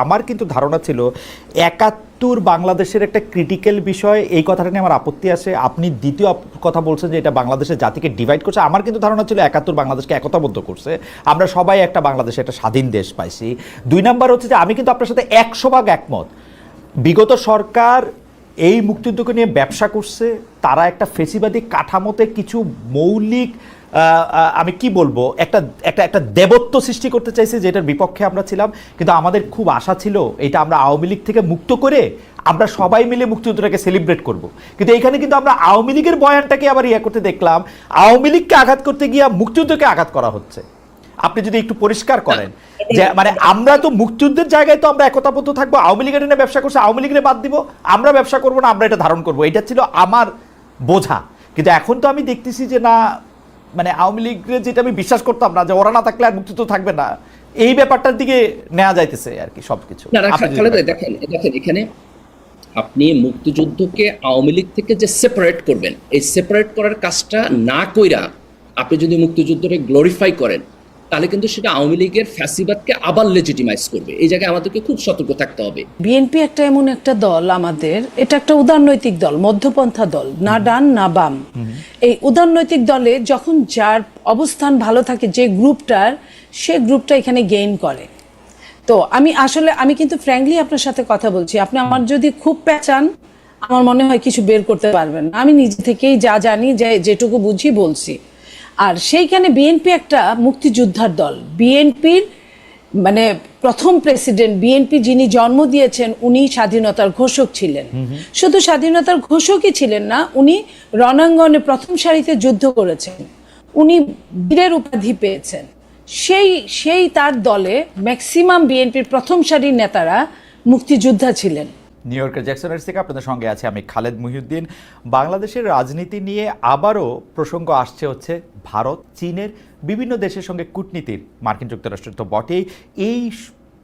আমার কিন্তু ধারণা ছিল ৭১ বাংলাদেশের একটা ক্রিটিক্যাল বিষয়, এই কথাটা নিয়ে আমার আপত্তি আছে। আপনি দ্বিতীয় কথা বলছেন যে এটা বাংলাদেশের জাতিকে ডিভাইড করছে। আমার কিন্তু ধারণা ছিল ৭১ বাংলাদেশকে একতাবদ্ধ করছে, আমরা সবাই একটা বাংলাদেশে একটা স্বাধীন দেশ পাইছি। ২ নাম্বার হচ্ছে যে আমি কিন্তু আপনার সাথে ১০০ ভাগ একমত, বিগত সরকার এই মুক্তিযুদ্ধকে নিয়ে ব্যবসা করছে, তারা একটা ফেসিবাদী কাঠামোতে কিছু মৌলিক আমি কি বলবো একটা একটা একটা দেবত্ব সৃষ্টি করতে চাইছে, যেটার বিপক্ষে আমরা ছিলাম। কিন্তু আমাদের খুব আশা ছিল এটা আমরা আওয়ামী লীগ থেকে মুক্ত করে আমরা সবাই মিলে মুক্তিযুদ্ধটাকে সেলিব্রেট করব। কিন্তু এইখানে কিন্তু আমরা আওয়ামী লীগের বয়ানটাকে আবার ইয়ে করতে দেখলাম, আওয়ামী লীগকে আঘাত করতে গিয়ে মুক্তিযুদ্ধকে আঘাত করা হচ্ছে। আপনি যদি একটু পরিষ্কার করেন যে মানে আমরা তো মুক্তিযুদ্ধের জায়গায় তো আমরা একতাবদ্ধ থাকবো, আওয়ামী লীগের নিয়ে ব্যবসা করছে, আওয়ামী লীগের বাদ দিব, আমরা ব্যবসা করবো না, আমরা এটা ধারণ করবো, এটা ছিল আমার বোঝা। কিন্তু এখন তো আমি দেখতেছি যে না, মানে আওয়ামী লীগের যেটা আমি বিশ্বাস করতাম না যে ওরা না থাকলে আর মুক্তিযুদ্ধ থাকবে না, এই ব্যাপারটার দিকে নেওয়া যাইতেছে আর কি সবকিছু। দেখেন এখানে আপনি মুক্তিযুদ্ধকে আওয়ামী লীগ থেকে যে সেপারেট করবেন, এই সেপারেট করার কাজটা না কইরা আপনি যদি মুক্তিযুদ্ধকে গ্লোরিফাই করেন, তাহলে কিন্তু সেটা আওয়ামী লীগের ফ্যাসিবাদকে আবার লেজিটিমাইজ করবে। এই জায়গায় আমাদেরকে খুব সতর্ক থাকতে হবে। বিএনপি একটা এমন একটা দল, আমাদের এটা একটা উদারনৈতিক দল, মধ্যপন্থা দল, না ডান না বাম। এই উদারনৈতিক দলে যখন যার অবস্থান ভালো থাকে, যে গ্রুপটার, সে গ্রুপটা এখানে গেইন করে। তো আমি কিন্তু ফ্র্যাঙ্কলি আপনার সাথে কথা বলছি, আপনি আমার যদি খুব পেঁচান, আমার মনে হয় কিছু বের করতে পারবেন না। আমি নিজে থেকেই যা জানি, যেটুকু বুঝি বলছি। আর সেইখানে বিএনপি একটা মুক্তিযোদ্ধার দল। বিএনপির মানে প্রথম প্রেসিডেন্ট, বিএনপি যিনি জন্ম দিয়েছেন, উনি স্বাধীনতার ঘোষক ছিলেন। শুধু স্বাধীনতার ঘোষকই ছিলেন না, উনি রণাঙ্গনে প্রথম সারিতে যুদ্ধ করেছেন, উনি বীরের উপাধি পেয়েছেন। সেই তার দলে ম্যাক্সিমাম বিএনপির প্রথম সারির নেতারা মুক্তিযোদ্ধা ছিলেন। নিউ ইয়র্কের জ্যাকসনের থেকে আপনাদের সঙ্গে আছে আমি খালেদ মহিউদ্দিন। বাংলাদেশের রাজনীতি নিয়ে আবারও প্রসঙ্গ আসছে হচ্ছে ভারত, চীনের, বিভিন্ন দেশের সঙ্গে কূটনীতির। মার্কিন যুক্তরাষ্ট্রের তো বটেই। এই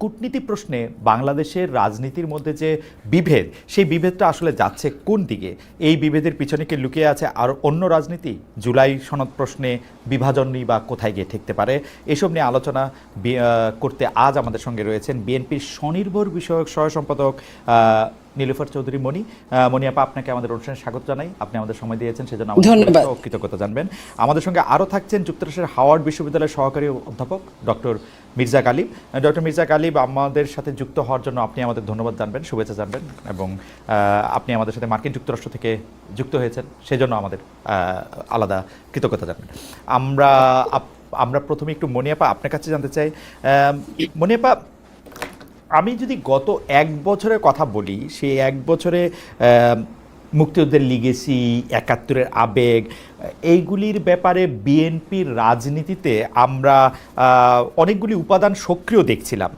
কূটনীতি প্রশ্নে বাংলাদেশের রাজনীতির মধ্যে যে বিভেদ, সেই বিভেদটা আসলে যাচ্ছে কোন দিকে? এই বিভেদের পিছনে কি লুকিয়ে আছে আর অন্য রাজনীতি? জুলাই সনদ প্রশ্নে বিভাজন নিয়ে বা কোথায় গিয়ে ঠেকতে পারে, এসব নিয়ে আলোচনা করতে আজ আমাদের সঙ্গে রয়েছেন বিএনপির স্বনির্ভর বিষয়ক সহ সম্পাদক নীলুফার চৌধুরী মনি। মনি আপা, আপনাকে আমাদের অনুষ্ঠানে স্বাগত জানাই। আপনি আমাদের সময় দিয়েছেন, সেজন্য আমাদের কৃতজ্ঞতা জানবেন। আমাদের সঙ্গে আরও থাকছেন যুক্তরাষ্ট্রের হাওয়ার্ড বিশ্ববিদ্যালয়ের সহকারী অধ্যাপক ডক্টর মির্জা গালিব। ডক্টর মির্জা গালিব, আমাদের সাথে যুক্ত হওয়ার জন্য আপনি আমাদের ধন্যবাদ জানবেন, শুভেচ্ছা জানবেন, এবং আপনি আমাদের সাথে মার্কিন যুক্তরাষ্ট্র থেকে যুক্ত হয়েছেন, সেজন্য আমাদের আলাদা কৃতজ্ঞতা জানবেন। আমরা প্রথমে একটু মনি আপা আপনার কাছে জানতে চাই। মনি আপা, আমি যদি গত ১ বছরের কথা বলি, সেই ১ বছরে মুক্তিযুদ্ধের লিগেসি, ৭১-এর আবেগ, এইগুলির ব্যাপারে বিএনপির রাজনীতিতে আমরা অনেকগুলি উপাদান সক্রিয় দেখছিলাম।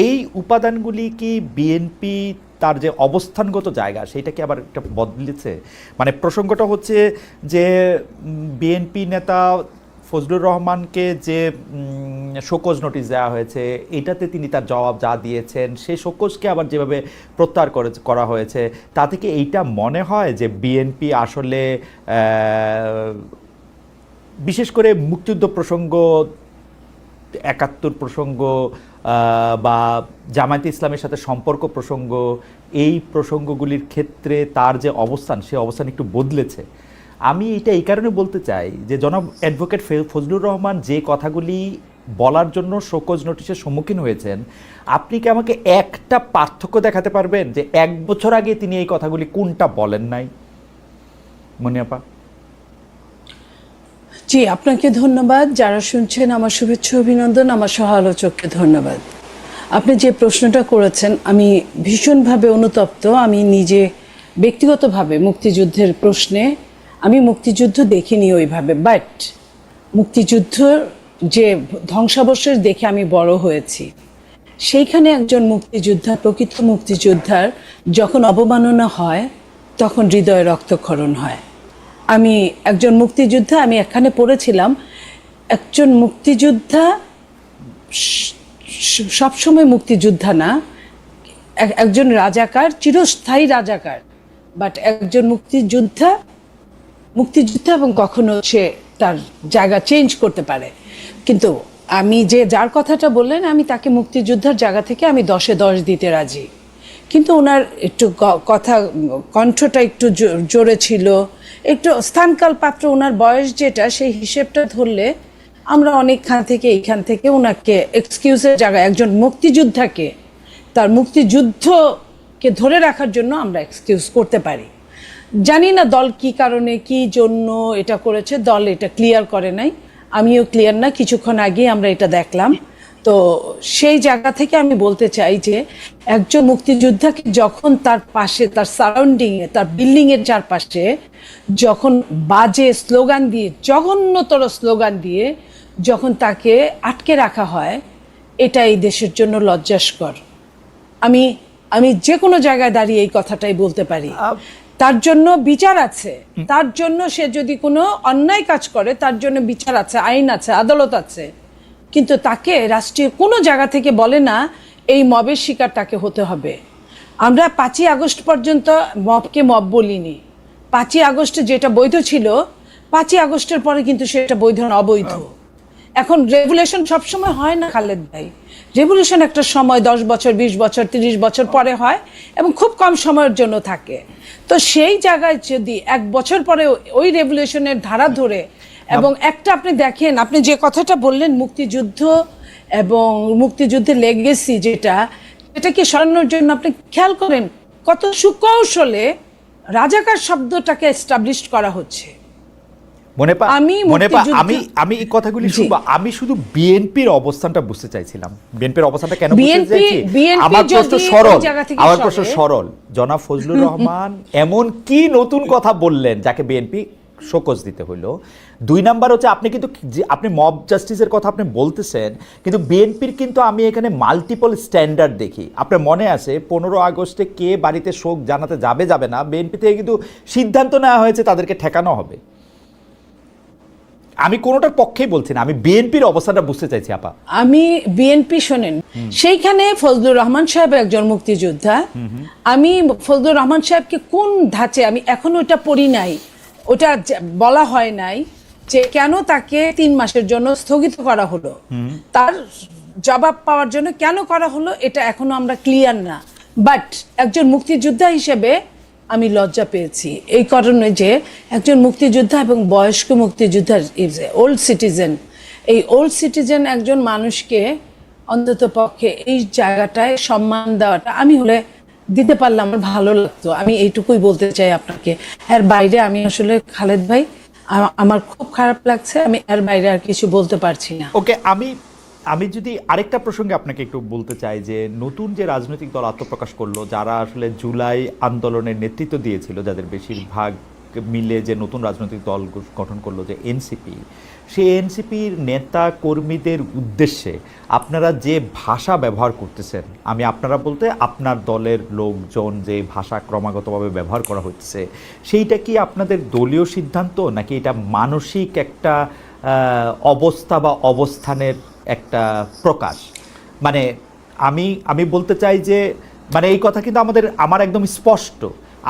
এই উপাদানগুলি কি বিএনপি তার যে অবস্থানগত জায়গা, সেইটা কি আবার একটা বদলেছে? মানে প্রসঙ্গটা হচ্ছে যে বিএনপি নেতা ফজলুর রহমানকে যে শোকজ নোটিশ দেওয়া হয়েছে, এটাতে তিনি তার জবাব যা দিয়েছেন, সেই শোকজকে আবার যেভাবে প্রত্যাহার করা হয়েছে, তা থেকে এইটা মনে হয় যে বিএনপি আসলে বিশেষ করে মুক্তিযুদ্ধ প্রসঙ্গ, ৭১ প্রসঙ্গ বা জামায়াতে ইসলামের সাথে সম্পর্ক প্রসঙ্গ, এই প্রসঙ্গগুলির ক্ষেত্রে তার যে অবস্থান, সে অবস্থান একটু বদলেছে। আমি এটা এই কারণে বলতে চাই যে জনাব অ্যাডভোকেট ফজলুর রহমান যে কথাগুলি বলার জন্য শোকজ নোটিশের সম্মুখীন হয়েছেন, আপনি কি আমাকে একটা পার্থক্য দেখাতে পারবেন যে ১ বছর আগে তিনি এই কথাগুলি কোনটা বলেন নাই? মনি আপা। জি, আপনাকে ধন্যবাদ। যারা শুনছেন, আমার শুভেচ্ছা অভিনন্দন। আমার সহ আলোচককে ধন্যবাদ। আপনি যে প্রশ্নটা করেছেন, আমি ভীষণভাবে অনুতপ্ত। আমি নিজে ব্যক্তিগতভাবে মুক্তিযুদ্ধের প্রশ্নে আমি মুক্তিযুদ্ধ দেখিনি ওইভাবে, বাট মুক্তিযুদ্ধ যে ধ্বংসাবশেষ দেখে আমি বড় হয়েছি, সেইখানে একজন মুক্তিযোদ্ধা, প্রকৃত মুক্তিযোদ্ধার যখন অবমাননা হয়, তখন হৃদয়ে রক্তক্ষরণ হয়। আমি একজন মুক্তিযোদ্ধা, আমি এখানে পড়েছিলাম, একজন মুক্তিযোদ্ধা সবসময় মুক্তিযোদ্ধা না, একজন রাজাকার, চিরস্থায়ী রাজাকার, বাট একজন মুক্তিযোদ্ধা এবং কখনো সে তার জায়গা চেঞ্জ করতে পারে। কিন্তু আমি যার কথাটা বললেন, আমি তাকে মুক্তিযোদ্ধার জায়গা থেকে আমি 10-এ 10 দিতে রাজি, কিন্তু ওনার একটু কথা কণ্ঠটা একটু জোরে ছিল, একটু স্থানকাল পাত্র, ওনার বয়স যেটা, সেই হিসেবটা ধরলে আমরা অনেকখান থেকে এইখান থেকে ওনাকে এক্সকিউজের জায়গায় একজন মুক্তিযোদ্ধাকে তার মুক্তিযুদ্ধকে ধরে রাখার জন্য আমরা এক্সকিউজ করতে পারি। জানি না দল কি কারণে কি জন্য এটা করেছে, দল এটা ক্লিয়ার করে নাই, আমিও ক্লিয়ার না, কিছুক্ষণ আগে আমরা এটা দেখলাম। তো সেই জায়গা থেকে আমি বলতে চাই যে একজন মুক্তিযোদ্ধাকে যখন তার পাশে, তার সারাউন্ডিংয়ে, তার বিল্ডিংয়ের চারপাশে যখন বাজে স্লোগান দিয়ে, জঘন্যতর স্লোগান দিয়ে যখন তাকে আটকে রাখা হয়, এটা এই দেশের জন্য লজ্জাস্কর। আমি যে কোনো জায়গায় দাঁড়িয়ে এই কথাটাই বলতে পারি। তার জন্য বিচার আছে, তার জন্য সে যদি কোনো অন্যায় কাজ করে তার জন্য বিচার আছে, আইন আছে, আদালত আছে, কিন্তু তাকে রাষ্ট্রীয় কোনো জায়গা থেকে বলে না এই মবের শিকার তাকে হতে হবে। আমরা 5ই আগস্ট পর্যন্ত মবকে মব বলিনি। 5ই আগস্টে যেটা বৈধ ছিল, 5ই আগস্টের পরে কিন্তু সেটা বৈধ না, অবৈধ। এখন রেভুলেশন সবসময় হয় না খালেদ ভাই, রেভুলেশন একটা সময় 10 বছর, 20 বছর, 30 বছর পরে হয় এবং খুব কম সময়ের জন্য থাকে। তো সেই জায়গায় যদি 1 বছর পরে ওই রেভুলেশনের ধারা ধরে, এবং একটা আপনি দেখেন, আপনি যে কথাটা বললেন মুক্তিযুদ্ধ এবং মুক্তিযুদ্ধের লেগেসি এটাকে সরানোর জন্য আপনি খেয়াল করেন কত সুকৌশলে রাজাকার শব্দটাকে এস্টাবলিশ করা হচ্ছে। আমি এই কথাগুলি শুনবো, আমি শুধু বিএনপির অবস্থানটা বুঝতে চাইছিলাম। বিএনপির অবস্থানটা কেন বুঝতে চাইছি? আমার প্রশ্ন সরল। জনাব ফজলুর রহমান এমন কি নতুন কথা বললেন যাকে বিএনপি শোকজ দিতে হইলো? 2 নাম্বার হচ্ছে আপনি মব জাস্টিসের কথা আপনি বলতেছেন, কিন্তু বিএনপির কিন্তু আমি এখানে মাল্টিপল স্ট্যান্ডার্ড দেখি। আপনার মনে আছে 15 আগস্টে কে বাড়িতে শোক জানাতে যাবে না, বিএনপি থেকে কিন্তু সিদ্ধান্ত নেওয়া হয়েছে তাদেরকে ঠেকানো হবে। আমি কোনোটার পক্ষেই বলছি না, আমি বিএনপির অবস্থাটা বুঝতে চাইছি আপা। আমি বিএনপি শোনেন, সেইখানে ফজলুর রহমান সাহেব একজন মুক্তিযোদ্ধা। আমি ফজলুর রহমান সাহেবকে কোন ধাঁচে, আমি এখনো ওটা পড়ি নাই, ওটা বলা হয় নাই যে কেন তাকে 3 মাসের জন্য স্থগিত করা হলো, তার জবাব পাওয়ার জন্য কেন করা হলো, এটা এখনো আমরা ক্লিয়ার না। বাট একজন মুক্তিযোদ্ধা হিসেবে আমি লজ্জা পেয়েছি এই কারণে যে একজন মুক্তিযোদ্ধা এবং বয়স্ক মুক্তিযোদ্ধার ওল্ড সিটিজেন, এই ওল্ড সিটিজেন একজন মানুষকে অন্তত পক্ষে এই জায়গাটায় সম্মান দেওয়াটা আমি হলে দিতে পারলে আমার ভালো লাগতো। আমি এইটুকুই বলতে চাই আপনাকে। এর বাইরে আমি আসলে খালেদ ভাই, আমার খুব খারাপ লাগছে, আমি এর বাইরে আর কিছু বলতে পারছি না। ওকে, আমি যদি আরেকটা প্রসঙ্গে আপনাকে একটু বলতে চাই যে নতুন যে রাজনৈতিক দল আত্মপ্রকাশ করলো, যারা আসলে জুলাই আন্দোলনের নেতৃত্ব দিয়েছিল, যাদের বেশিরভাগ মিলে যে নতুন রাজনৈতিক দল গঠন করলো যে এনসিপি, সেই এনসিপির নেতা কর্মীদের উদ্দেশ্যে আপনারা যে ভাষা ব্যবহার করতেছেন, আমি আপনারা বলতে আপনার দলের লোকজন যে ভাষা ক্রমাগতভাবে ব্যবহার করা হচ্ছে, সেইটা কি আপনাদের দলীয় সিদ্ধান্ত নাকি এটা মানসিক একটা অবস্থা বা অবস্থানের একটা প্রকাশ? মানে আমি বলতে চাই যে মানে এই কথা কিন্তু আমার একদম স্পষ্ট।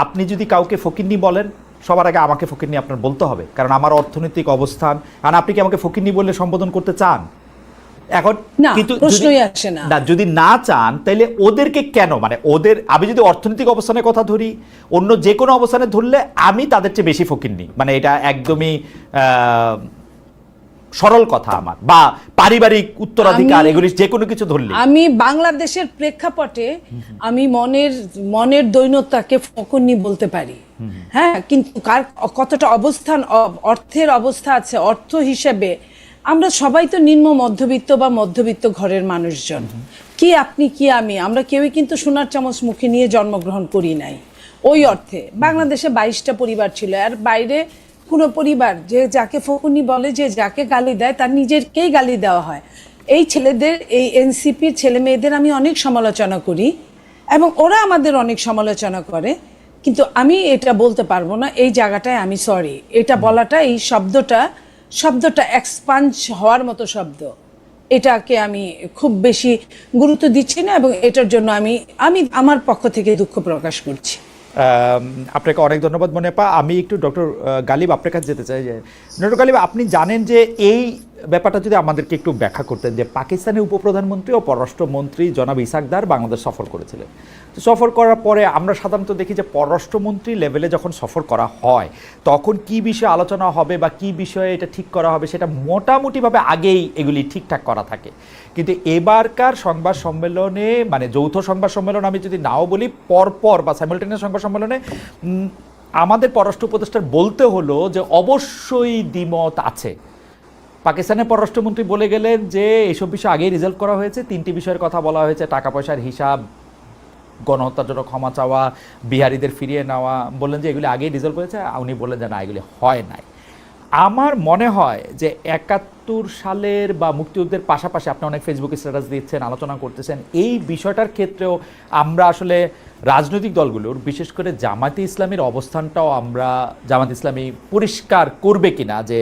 আপনি যদি কাউকে ফকিন্নি বলেন, সবার আগে আমাকে ফকিন্নি আপনার বলতে হবে, কারণ আমার অর্থনৈতিক অবস্থান। কারণ আপনি কি আমাকে ফকিন্নি বললে সম্বোধন করতে চান? এখন কিন্তু যদি না চান তাহলে ওদেরকে কেন, মানে আমি যদি অর্থনৈতিক অবস্থানের কথা ধরি, অন্য যে কোনো অবস্থানে ধরলে আমি তাদের চেয়ে বেশি ফকিন্নি, মানে এটা একদমই সরল কথা আমার, বা পারিবারিক উত্তরাধিকার, এগুলি যে কোনো কিছু ধরলে। আমি বাংলাদেশের প্রেক্ষাপটে আমি মনের দৈন্যতাকে ফকিন্নি বলতে পারি, হ্যাঁ, কিন্তু কার কতটা অবস্থান, অর্থের অবস্থা আছে, অর্থ হিসেবে আমরা সবাই তো নিম্ন মধ্যবিত্ত বা মধ্যবিত্ত ঘরের মানুষজন। কি আপনি কি আমরা কেউই কিন্তু সোনার চামচ মুখে নিয়ে জন্মগ্রহণ করি নাই। ওই অর্থে বাংলাদেশে 22টা পরিবার ছিল, আর বাইরে কোনো পরিবার যে যাকে ফকুনি বলে, যে যাকে গালি দেয় তার নিজেরকেই গালি দেওয়া হয়। এই ছেলেদের, এই এনসিপির ছেলে মেয়েদের আমি অনেক সমালোচনা করি এবং ওরা আমাদের অনেক সমালোচনা করে, কিন্তু আমি এটা বলতে পারবো না এই জায়গাটায়। আমি সরি, এটা বলাটা, এই শব্দটা এক্সপাঞ্জ হওয়ার মতো শব্দ, এটাকে আমি খুব বেশি গুরুত্ব দিচ্ছি না এবং এটার জন্য আমি আমার পক্ষ থেকে দুঃখ প্রকাশ করছি। আপনাকে অনেক ধন্যবাদ মনিপা। আমি একটু ডক্টর গালিব আপনার কাছে যেতে চাই যে ডক্টর গালিব, আপনি জানেন যে এই ব্যাপারটা যদি আমাদেরকে একটু ব্যাখ্যা করতেন যে পাকিস্তানের উপপ্রধানমন্ত্রী ও পররাষ্ট্রমন্ত্রী জনাব ইসাকদার বাংলাদেশ সফর করেছিলেন। তো সফর করার পরে আমরা সাধারণত দেখি যে পররাষ্ট্রমন্ত্রী লেভেলে যখন সফর করা হয় তখন কি বিষয়ে আলোচনা হবে বা কি বিষয়ে এটা ঠিক করা হবে সেটা মোটামুটিভাবে আগেই এগুলি ঠিকঠাক করা থাকে। কিন্তু এবারকার সংবাদ সম্মেলনে, মানে যৌথ সংবাদ সম্মেলন আমি যদি নাও বলি, পরপর বা সাইমালটেনিয়াস সংবাদ সম্মেলনে আমাদের পররাষ্ট্র উপদেষ্টার বলতে হলো যে অবশ্যই দ্বিমত আছে। পাকিস্তানের পররাষ্ট্রমন্ত্রী বলে গেলেন যে এইসব বিষয় আগেই রিজলভ করা হয়েছে, 3টি বিষয়ের কথা বলা হয়েছে, টাকা পয়সার হিসাব, গণহত্যার জন্য ক্ষমা চাওয়া, বিহারিদের ফিরিয়ে নেওয়া, বললেন যে এগুলি আগেই রিজলভ হয়েছে। উনি বললেন যে না, এগুলি হয় নাই। আমার মনে হয় যে 71 সালের বা মুক্তিযুদ্ধের পাশাপাশি আপনি অনেক ফেসবুকে স্ট্যাটাস দিচ্ছেন, আলোচনা করতেছেন, এই বিষয়টার ক্ষেত্রেও আমরা আসলে রাজনৈতিক দলগুলোর, বিশেষ করে জামায়াতে ইসলামীর অবস্থানটাও আমরা, জামায়াতে ইসলামী পরিষ্কার করবে কিনা যে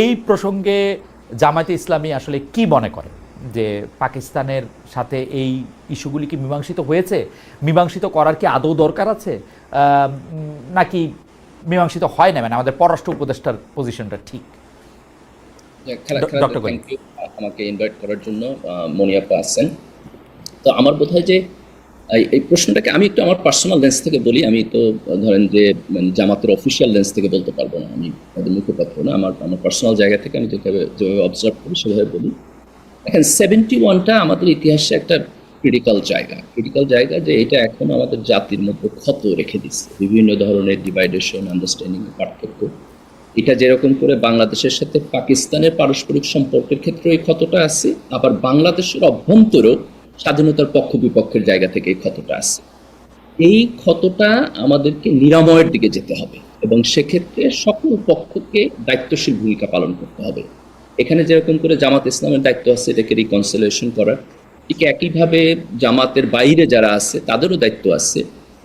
এই প্রসঙ্গে জামায়াতে ইসলামী আসলে কি মনে করে যে পাকিস্তানের সাথে এই ইস্যুগুলি কি মীমাংসিত হয়েছে, মীমাংসিত করার কি আদৌ দরকার আছে, নাকি মীমাংসিত হয় না, মানে আমাদের পররাষ্ট্র উপদেষ্টার পজিশনটা ঠিক? ডক্টর থ্যাংক ইউ আমাকে ইনভাইট করার জন্য। মনিয়াপা আছেন। তো আমার বোধ হয় যে এই প্রশ্নটাকে আমি একটু আমার পার্সোনাল লেন্স থেকে বলি। আমি তো ধরেন যে মানে জামাতের অফিসিয়াল লেন্স থেকে বলতে পারবো না, আমি তাদের মুখপাত্র না। আমার পার্সোনাল জায়গা থেকে আমি যেভাবে অবজার্ভ করি সেভাবে বলি। এখন 71টা আমাদের ইতিহাসে একটা ক্রিটিক্যাল জায়গা, যে এটা এখন আমাদের জাতির মধ্যে ক্ষত রেখে দিচ্ছে, বিভিন্ন ধরনের ডিভাইডেশন, আন্ডারস্ট্যান্ডিং, পার্থক্য। এটা যেরকম করে বাংলাদেশের সাথে পাকিস্তানের পারস্পরিক সম্পর্কের ক্ষেত্রে এই ক্ষতটা আছে, আবার বাংলাদেশের অভ্যন্তরেও স্বাধীনতার পক্ষ বিপক্ষের জায়গা থেকে এই ক্ষতটা আছে। এই ক্ষতটা আমাদেরকে নিরাময়ের দিকে যেতে হবে এবং সেক্ষেত্রে সকল পক্ষকে দায়িত্বশীল ভূমিকা পালন করতে হবে। এখানে যেরকম করে জামাত ইসলামের দায়িত্ব আছে এটাকে রিকনসিলিয়েশন করার, ঠিক একইভাবে জামাতের বাইরে যারা আছে তাদেরও দায়িত্ব আছে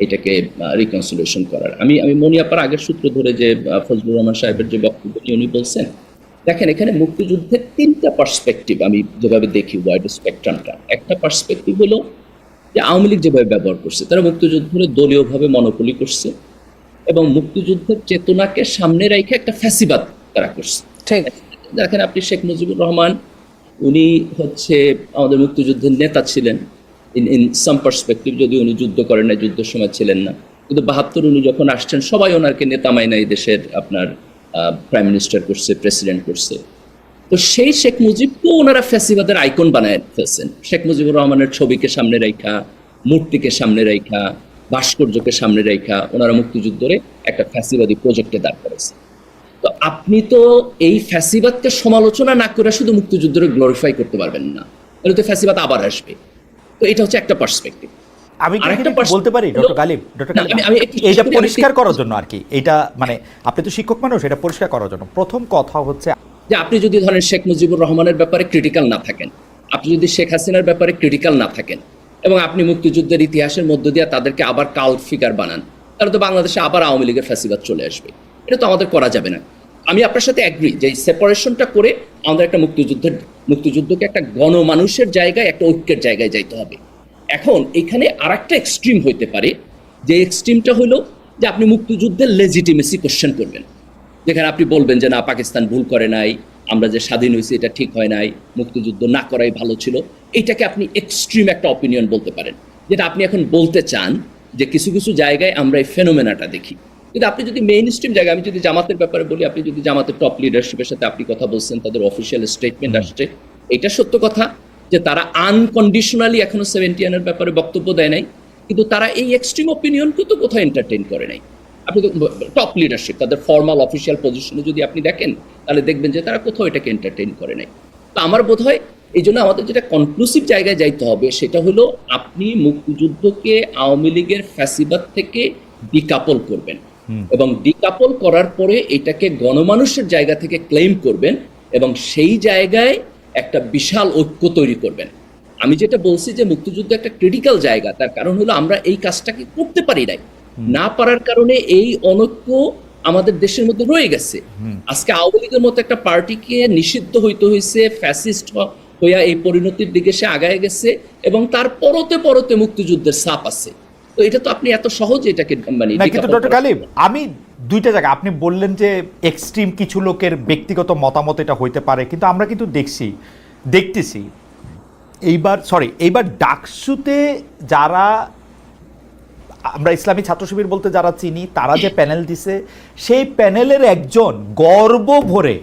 এটাকে রিকনসিলিয়েশন করার। আমি মনিয়াপার আগের সূত্র ধরে যে ফজলুর রহমান সাহেবের যে বক্তব্য উনি বলছেন, দেখেন এখানে মুক্তিযুদ্ধের 3টা পার্সপেক্টিভ আমি যেভাবে দেখি, ওয়াইড স্পেকট্রামটা। একটা পার্সপেক্টিভ হলো যে আওয়ামী লীগ যেভাবে ব্যবহার করছে, তারা মুক্তিযুদ্ধে দলীয়ভাবে মনোপলি করছে এবং মুক্তিযুদ্ধের চেতনাকে সামনে রেখে একটা ফ্যাসিবাদ তারা করছে। ঠিক। দেখেন আপনি শেখ মুজিবুর রহমান, উনি হচ্ছে আমাদের মুক্তিযুদ্ধের নেতা ছিলেন ইন সাম পার্সপেক্টিভ, যদি উনি যুদ্ধ করেন না, যুদ্ধের সময় ছিলেন না, কিন্তু 72 উনি যখন আসছেন সবাই ওনাকে নেতা মাইনা এই দেশের আপনার প্রাইম মিনিস্টার করছে, প্রেসিডেন্ট করছে। তো সেই শেখ মুজিবকেও ওনারা ফ্যাসিবাদের আইকন বানায় ফেলছেন। শেখ মুজিবুর রহমানের ছবিকে সামনে রাখা, মূর্তিকে সামনে রাখা, ভাস্কর্যকে সামনে রাখা ওনারা মুক্তিযুদ্ধরে একটা ফ্যাসিবাদী প্রজেক্টে দাঁড় করেছে। তো আপনি তো এই ফ্যাসিবাদকে সমালোচনা না করে শুধু মুক্তিযুদ্ধরে গ্লোরিফাই করতে পারবেন না, তাহলে তো ফ্যাসিবাদ আবার আসবে। তো এটা হচ্ছে একটা পার্সপেক্টিভ। আমি বলতে পারি ডক্টর গালিব, এটা পরিষ্কার করার জন্য আর কি, এটা মানে আপনি তো শিক্ষক মানুষ, এটা পরিষ্কার করার জন্য প্রথম কথা হচ্ছে যে আপনি যদি ধরেন শেখ মুজিবুর রহমানের ব্যাপারে ক্রিটিক্যাল না থাকেন, আপনি যদি শেখ হাসিনার ব্যাপারে ক্রিটিক্যাল না থাকেন এবং আপনি মুক্তিযুদ্ধের ইতিহাসের মধ্য দিয়ে তাদেরকে আবার কাল্ট ফিগার বানান, তাহলে তো বাংলাদেশে আবার আওয়ামী লীগের ফ্যাসিবাদ চলে আসবে। এটা তো আমাদের করা যাবে না। আমি আপনার সাথে অ্যাগ্রি যে এই সেপারেশনটা করে আমাদের একটা মুক্তিযুদ্ধকে একটা গণমানুষের জায়গায়, একটা ঐক্যের জায়গায় যাইতে হবে। এখন এখানে আরেকটা এক্সট্রিম হইতে পারে, যে এক্সট্রিমটা হলো যে আপনি মুক্তিযুদ্ধের লেজিটিমেসি কোশ্চেন করবেন, যেখানে আপনি বলবেন যে না, পাকিস্তান ভুল করে নাই, আমরা যে স্বাধীন হয়েছি এটা ঠিক হয় নাই, মুক্তিযুদ্ধ না করাই ভালো ছিল। এইটাকে আপনি এক্সট্রিম একটা অপিনিয়ন বলতে পারেন, যেটা আপনি এখন বলতে চান যে কিছু কিছু জায়গায় আমরা এই ফেনোমেনাটা দেখি। কিন্তু আপনি যদি মেইন স্ট্রিম জায়গায়, আমি যদি জামাতের ব্যাপারে বলি, আপনি যদি জামাতের টপ লিডারশিপের সাথে আপনি কথা বলছেন, তাদের অফিসিয়াল স্টেটমেন্ট আসছে, এটা সত্য কথা যে তারা আনকন্ডিশনালি এখনো 71-এর ব্যাপারে বক্তব্য দেয় নাই, কিন্তু তারা এই এক্সট্রিম অপিনিয়নকে তো কোথাও এন্টারটেইন করে নাই। আপনি তো টপ লিডারশিপ তাদের ফর্মাল অফিসিয়াল পজিশনে যদি আপনি দেখেন, তাহলে দেখবেন যে তারা কোথাও এটাকে এন্টারটেইন করে নাই। তো আমার বোধ হয় এই জন্য আমাদের যেটা কনক্লুসিভ জায়গায় যাইতে হবে সেটা হলো আপনি মুক্তিযুদ্ধকে আওয়ামী লীগের ফ্যাসিবাদ থেকে ডিকাপল করবেন এবং ডিকাপল করার পরে এটাকে গণমানুষের জায়গা থেকে ক্লেম করবেন এবং সেই জায়গায় একটা বিশাল ঐক্য তৈরি করবেন। আমি যেটা বলছি যে মুক্তিযুদ্ধ একটা ক্রিটিক্যাল জায়গা, তার কারণ হলো আমরা এই কাজটাকে করতে পারি নাই, না পারার কারণে এই অনৈক্য আমাদের দেশের মধ্যে রয়ে গেছে। আজকে আওয়ামী লীগের মতো একটা পার্টিকে নিষিদ্ধ হইতে হয়েছে, ফ্যাসিস্ট হইয়া এই পরিণতির দিকে সে আগায় গেছে এবং তার পরতে মুক্তিযুদ্ধের ছাপ আছে। তো এটা তো আপনি এত সহজে এটাকে মানে কিন্তু ডক্টর গালিব, আমি দুইটা জায়গা আপনি বললেন যে এক্সট্রিম কিছু লোকের ব্যক্তিগত মতামত এটা হইতে পারে, কিন্তু আমরা কিন্তু দেখতেছি এইবার ডাকসুতে যারা আমরা ইসলামী ছাত্র শিবির বলতে যারা চিনি, তারা যে প্যানেল দিছে, সেই প্যানেলের একজন গর্ব ভরে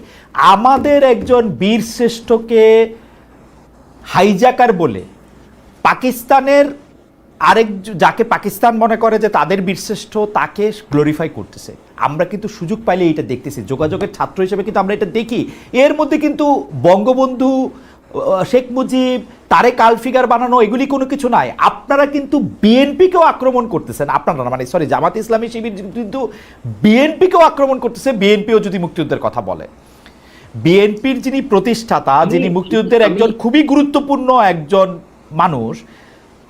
আমাদের একজন বীর শ্রেষ্ঠকে হাইজাকার বলে পাকিস্তানের যাকে পাকিস্তান মনে করে যে তাদের বীরশ্রেষ্ঠ, তাকে গ্লোরিফাই করতেছে। আমরা কিন্তু সুযোগ পাইলে এটা দেখতেছি, যোগাযোগের ছাত্র হিসেবে কিন্তু আমরা এটা দেখি। এর মধ্যে কিন্তু বঙ্গবন্ধু, শেখ মুজিব, তারেক আলফিগার বানানো এগুলি কোনো কিছু নাই। আপনারা কিন্তু বিএনপিকেও আক্রমণ করতেছেন, আপনারা মানে জামাত ইসলামী শিবির কিন্তু বিএনপিকেও আক্রমণ করতেছে। বিএনপিও যদি মুক্তিযুদ্ধের কথা বলে, বিএনপির যিনি প্রতিষ্ঠাতা, যিনি মুক্তিযুদ্ধের একজন খুবই গুরুত্বপূর্ণ একজন মানুষ,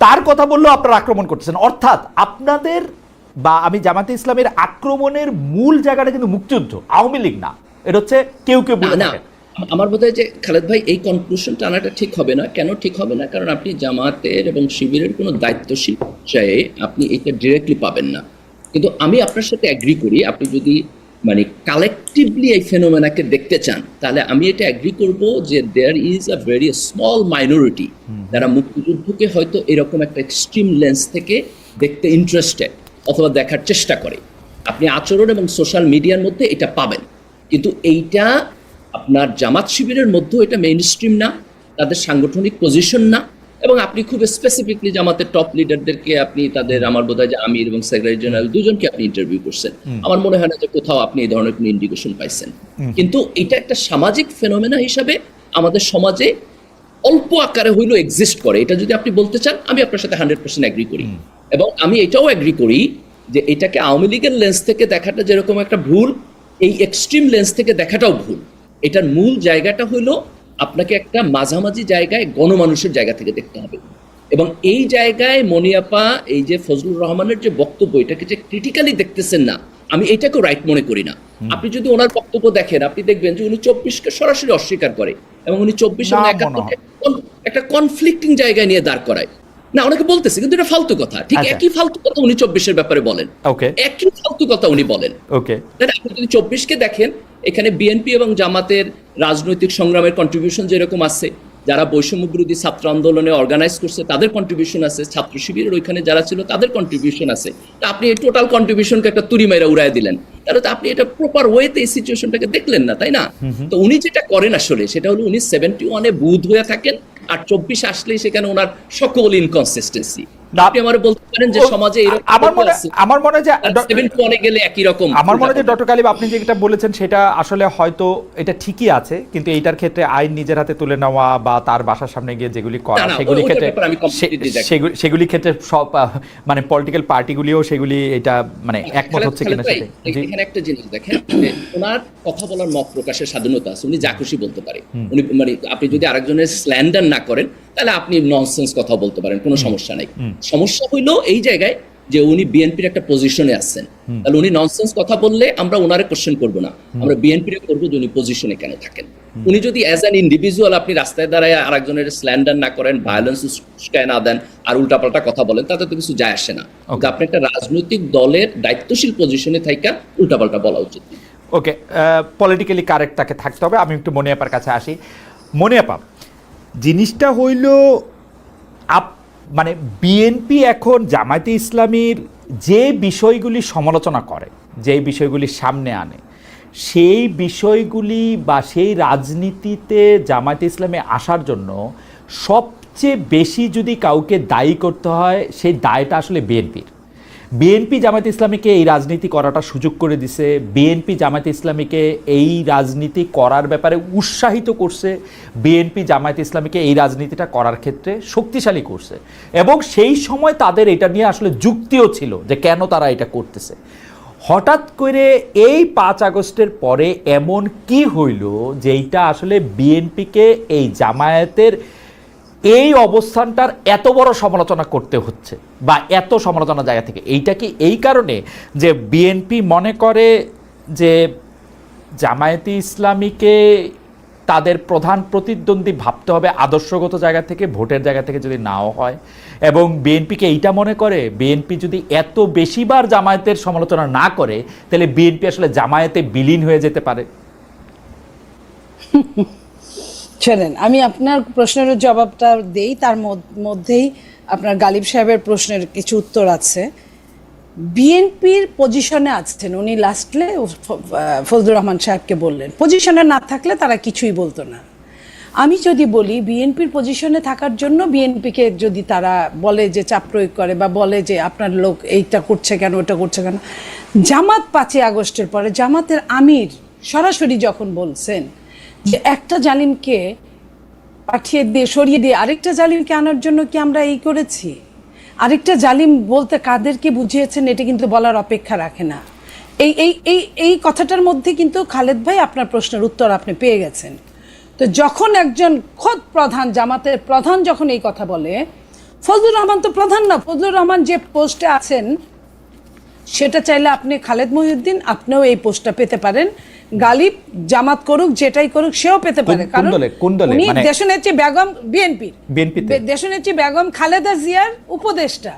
তার কথা বললেও আপনারা আক্রমণ করতেছেন। অর্থাৎ আপনাদের বা আমি জামাতে ইসলামের আক্রমণের মূল জায়গাটা কিন্তু মুক্তিযুদ্ধ, আওয়ামী লীগ না। এটা হচ্ছে কেউ বলে না। আমার বোধ হয় যে খালেদ ভাই এই কনক্লুশনটা আনাটা ঠিক হবে না। কেন ঠিক হবে না? কারণ আপনি জামাতের এবং শিবিরের কোনো দায়িত্বশীল পর্যায়ে আপনি এটা ডিরেক্টলি পাবেন না। কিন্তু আমি আপনার সাথে অ্যাগ্রি করি, আপনি যদি মানে কালেকটিভলি এই ফেনোমেনাকে দেখতে চান, তাহলে আমি এটা অ্যাগ্রি করব যে there is a very small minority যারা মুক্তিযুদ্ধকে হয়তো এরকম একটা এক্সট্রিম লেন্স থেকে দেখতে ইন্টারেস্টেড অথবা দেখার চেষ্টা করে। আপনি আচরণ এবং সোশ্যাল মিডিয়ার মধ্যে এটা পাবেন, কিন্তু এইটা আপনার জামাত শিবিরের মধ্যেও এটা মেইন স্ট্রিম না, তাদের সাংগঠনিক পজিশন না। এবং আপনি খুব স্পেসিফিকলি জামাতের টপ লিডারদেরকে আপনি তাদের, আমার বোধ হয় যে আমির এবং সেক্রেটারি জেনারেল দুজনকে আপনি ইন্টারভিউ করছেন, আমার মনে হয় না যে কোথাও আপনি এই ধরনের কোনো ইন্ডিকেশন পাইছেন। কিন্তু এটা একটা সামাজিক ফেনোমেনা হিসাবে আমাদের সমাজে অল্প আকারে হইলেও এক্সিস্ট করে। এটা যদি আপনি বলতে চান, আমি আপনার সাথে 100% অ্যাগ্রি করি। এবং আমি এটাও অ্যাগ্রি করি যে এটাকে আওয়ামী লীগের লেন্স থেকে দেখাটা যেরকম একটা ভুল, এই এক্সট্রিম লেন্স থেকে দেখাটাও ভুল। এটার মূল জায়গাটা হলো আপনাকে একটা মাঝামাঝি জায়গায় গণমানুষের জায়গা থেকে দেখতে হবে। এবং এই জায়গায় মনিয়াপা এই যে ফজলুর রহমানের যে বক্তব্য, এটাকে যে ক্রিটিক্যালি দেখতেছেন না, আমি এটাকেও রাইট মনে করি না। আপনি যদি ওনার বক্তব্য দেখেন, আপনি দেখবেন যে উনি 24কে সরাসরি অস্বীকার করে এবং উনি 24 এবং 71 একটা কনফ্লিক্টিং জায়গায় নিয়ে দাঁড় করায়। না, অনেকে বলতেছে কিন্তু এটা ফালতু কথা। ঠিক একই ফালতু কথা উনি 24-এর ব্যাপারে বলেন, একই ফালতু কথা উনি বলেন। আপনি যদি 24কে দেখেন, এখানে বিএনপি এবং জামাতের রাজনৈতিক সংগ্রামের কন্ট্রিবিউশন যেরকম আছে, যারা বৈষম্য বিরোধী ছাত্র আন্দোলনে অর্গানাইজ করছে তাদের কন্ট্রিবিউশন আছে, ছাত্র শিবিরের ওইখানে যারা ছিল তাদের কন্ট্রিবিউশন আছে। তা আপনি এই টোটাল কন্ট্রিবিউশনকে একটা তুড়ি মাইরা উড়াই দিলেন, তাহলে তো আপনি এটা প্রপার ওয়েতে এই সিচুয়েশনটাকে দেখলেন না, তাই না? তো উনি যেটা করেন আসলে সেটা হলো উনি 71-এ বুধ হয়ে থাকেন, আর 24 আসলেই সেখানে ওনার সকল ইনকনসিস্টেন্সি। আপনি আমারে বলতে পারেন যে সমাজে আমার মনে হয় যে 71-এ গেলে একই রকম। আমার মনে হয় যে ডক্টর কালিব আপনি যেটা বলেছেন সেটা আসলে হয়তো এটা ঠিকই আছে, কিন্তু এইটার ক্ষেত্রে আইন নিজের হাতে তুলে নেওয়া বা তার বাসার সামনে গিয়ে যেগুলি করা, সেগুলি ক্ষেত্রে সব মানে পলিটিক্যাল পার্টিগুলিও সেগুলি এটা মানে একমত হচ্ছে কিনা। এখানে একটা জিনিস দেখেন, ওনার কথা বলার মত প্রকাশের স্বাধীনতা আছে, উনি যা খুশি বলতে পারে। উনি মানে আপনি যদি আরেকজনের স্ল্যান্ডার না করেন, তাহলে আপনি ননসেন্স কথা বলতে পারেন, কোনো সমস্যা নাই। সমস্যা হইলো এই জায়গায় যে উনি বিএনপির একটা পজিশনে আছেন, তাহলে উনি ননসেন্স কথা বললে আমরা ওনারে কোশ্চেন করব না, আমরা বিএনপির করবো যে উনি পজিশনে কেন থাকেন। উনি যদি অ্যাজ অ্যান ইন্ডিভিজুয়াল আপনি রাস্তায় দাঁড়ায় আরেকজনের স্ল্যান্ডার না করেন, ভায়োলেন্স না দেন, আর উল্টাপাল্টা কথা বলেন, তাতে তো কিছু যায় আসে না। কিন্তু আপনি একটা রাজনৈতিক দলের দায়িত্বশীল পজিশনে থাইকা উল্টাপাল্টা বলা উচিত। ওকে, পলিটিক্যালি কারেক্ট তাকে থাকতে হবে। আমি একটু মনিয়াপার কাছে আসি। মনিয়াপা, জিনিসটা হইল মানে বিএনপি এখন জামায়াতে ইসলামীর যে বিষয়গুলি সমালোচনা করে, যে বিষয়গুলি সামনে আনে, সেই বিষয়গুলি বা সেই রাজনীতিতে জামায়াতে ইসলামে আসার জন্য সবচেয়ে বেশি যদি কাউকে দায়ী করতে হয়, সেই দায়টা আসলে বিএনপির। বিএনপি জামায়াতে ইসলামীকে এই রাজনীতি করাটা সুযোগ করে দিছে, বিএনপি জামায়াতে ইসলামীকে এই রাজনীতি করার ব্যাপারে উৎসাহিত করছে, বিএনপি জামায়াতে ইসলামীকে এই রাজনীতিটা করার ক্ষেত্রে শক্তিশালী করছে, এবং সেই সময় তাদের এটা নিয়ে আসলে যুক্তিও ছিল যে কেন তারা এটা করতেছে। হঠাৎ করে এই 5 আগস্টের পরে এমন কি হইল যেইটা আসলে বিএনপিকে এই জামায়াতের এই অবস্থানটার এত বড় সমালোচনা করতে হচ্ছে বা এত সমালোচনা জায়গা থেকে? এইটা কি এই কারণে যে বিএনপি মনে করে যে জামায়াতে ইসলামীকে তাদের প্রধান প্রতিদ্বন্দ্বী ভাবতে হবে আদর্শগত জায়গা থেকে, ভোটের জায়গা থেকে যদি নাও হয়। এবং বিএনপিকে এইটা মনে করে, বিএনপি যদি এত বেশিবার জামায়াতের সমালোচনা না করে তাহলে বিএনপি আসলে জামায়াতে বিলীন হয়ে যেতে পারে। শোনেন, আমি আপনার প্রশ্নের জবাবটা দেই, তার মধ্যেই আপনার গালিব সাহেবের প্রশ্নের কিছু উত্তর আছে। বিএনপির পজিশনে আছেন উনি, লাস্টলে ফজলুর রহমান সাহেবকে বললেন, পজিশনে না থাকলে তারা কিছুই বলতো না। আমি যদি বলি বিএনপির পজিশনে থাকার জন্য বিএনপিকে যদি তারা বলে যে চাপ প্রয়োগ করে বা বলে যে আপনার লোক এইটা করছে কেন, ওটা করছে কেন, জামাত 5ই আগস্টের পরে জামাতের আমির সরাসরি যখন বলছেন যে একটা জালিমকে পাঠিয়ে দিয়ে সরিয়ে দিয়ে আরেকটা জালিমকে আনার জন্য কি আমরা এই করেছি, আরেকটা জালিম বলতে কাদেরকে বুঝিয়েছেন এটা কিন্তু বলার অপেক্ষা রাখে না। এই এই এই এই কথাটার মধ্যে কিন্তু খালেদ ভাই আপনার প্রশ্নের উত্তর আপনি পেয়ে গেছেন। তো যখন একজন খোদ প্রধান, জামাতের প্রধান যখন এই কথা বলে, ফজলুর রহমান তো প্রধান না, ফজলুর রহমান যে পোস্টে আছেন সেটা চাইলে আপনি খালেদ মহিউদ্দিন আপনিও এই পোস্টটা পেতে পারেন, গালিব জামাত করুক যেটাই করুক সেও পেতে পারে। কারণ উনি দেশনেত্রী বেগম বিএনপিতে দেশনেত্রী বেগম খালেদা জিয়ার উপদেষ্টা।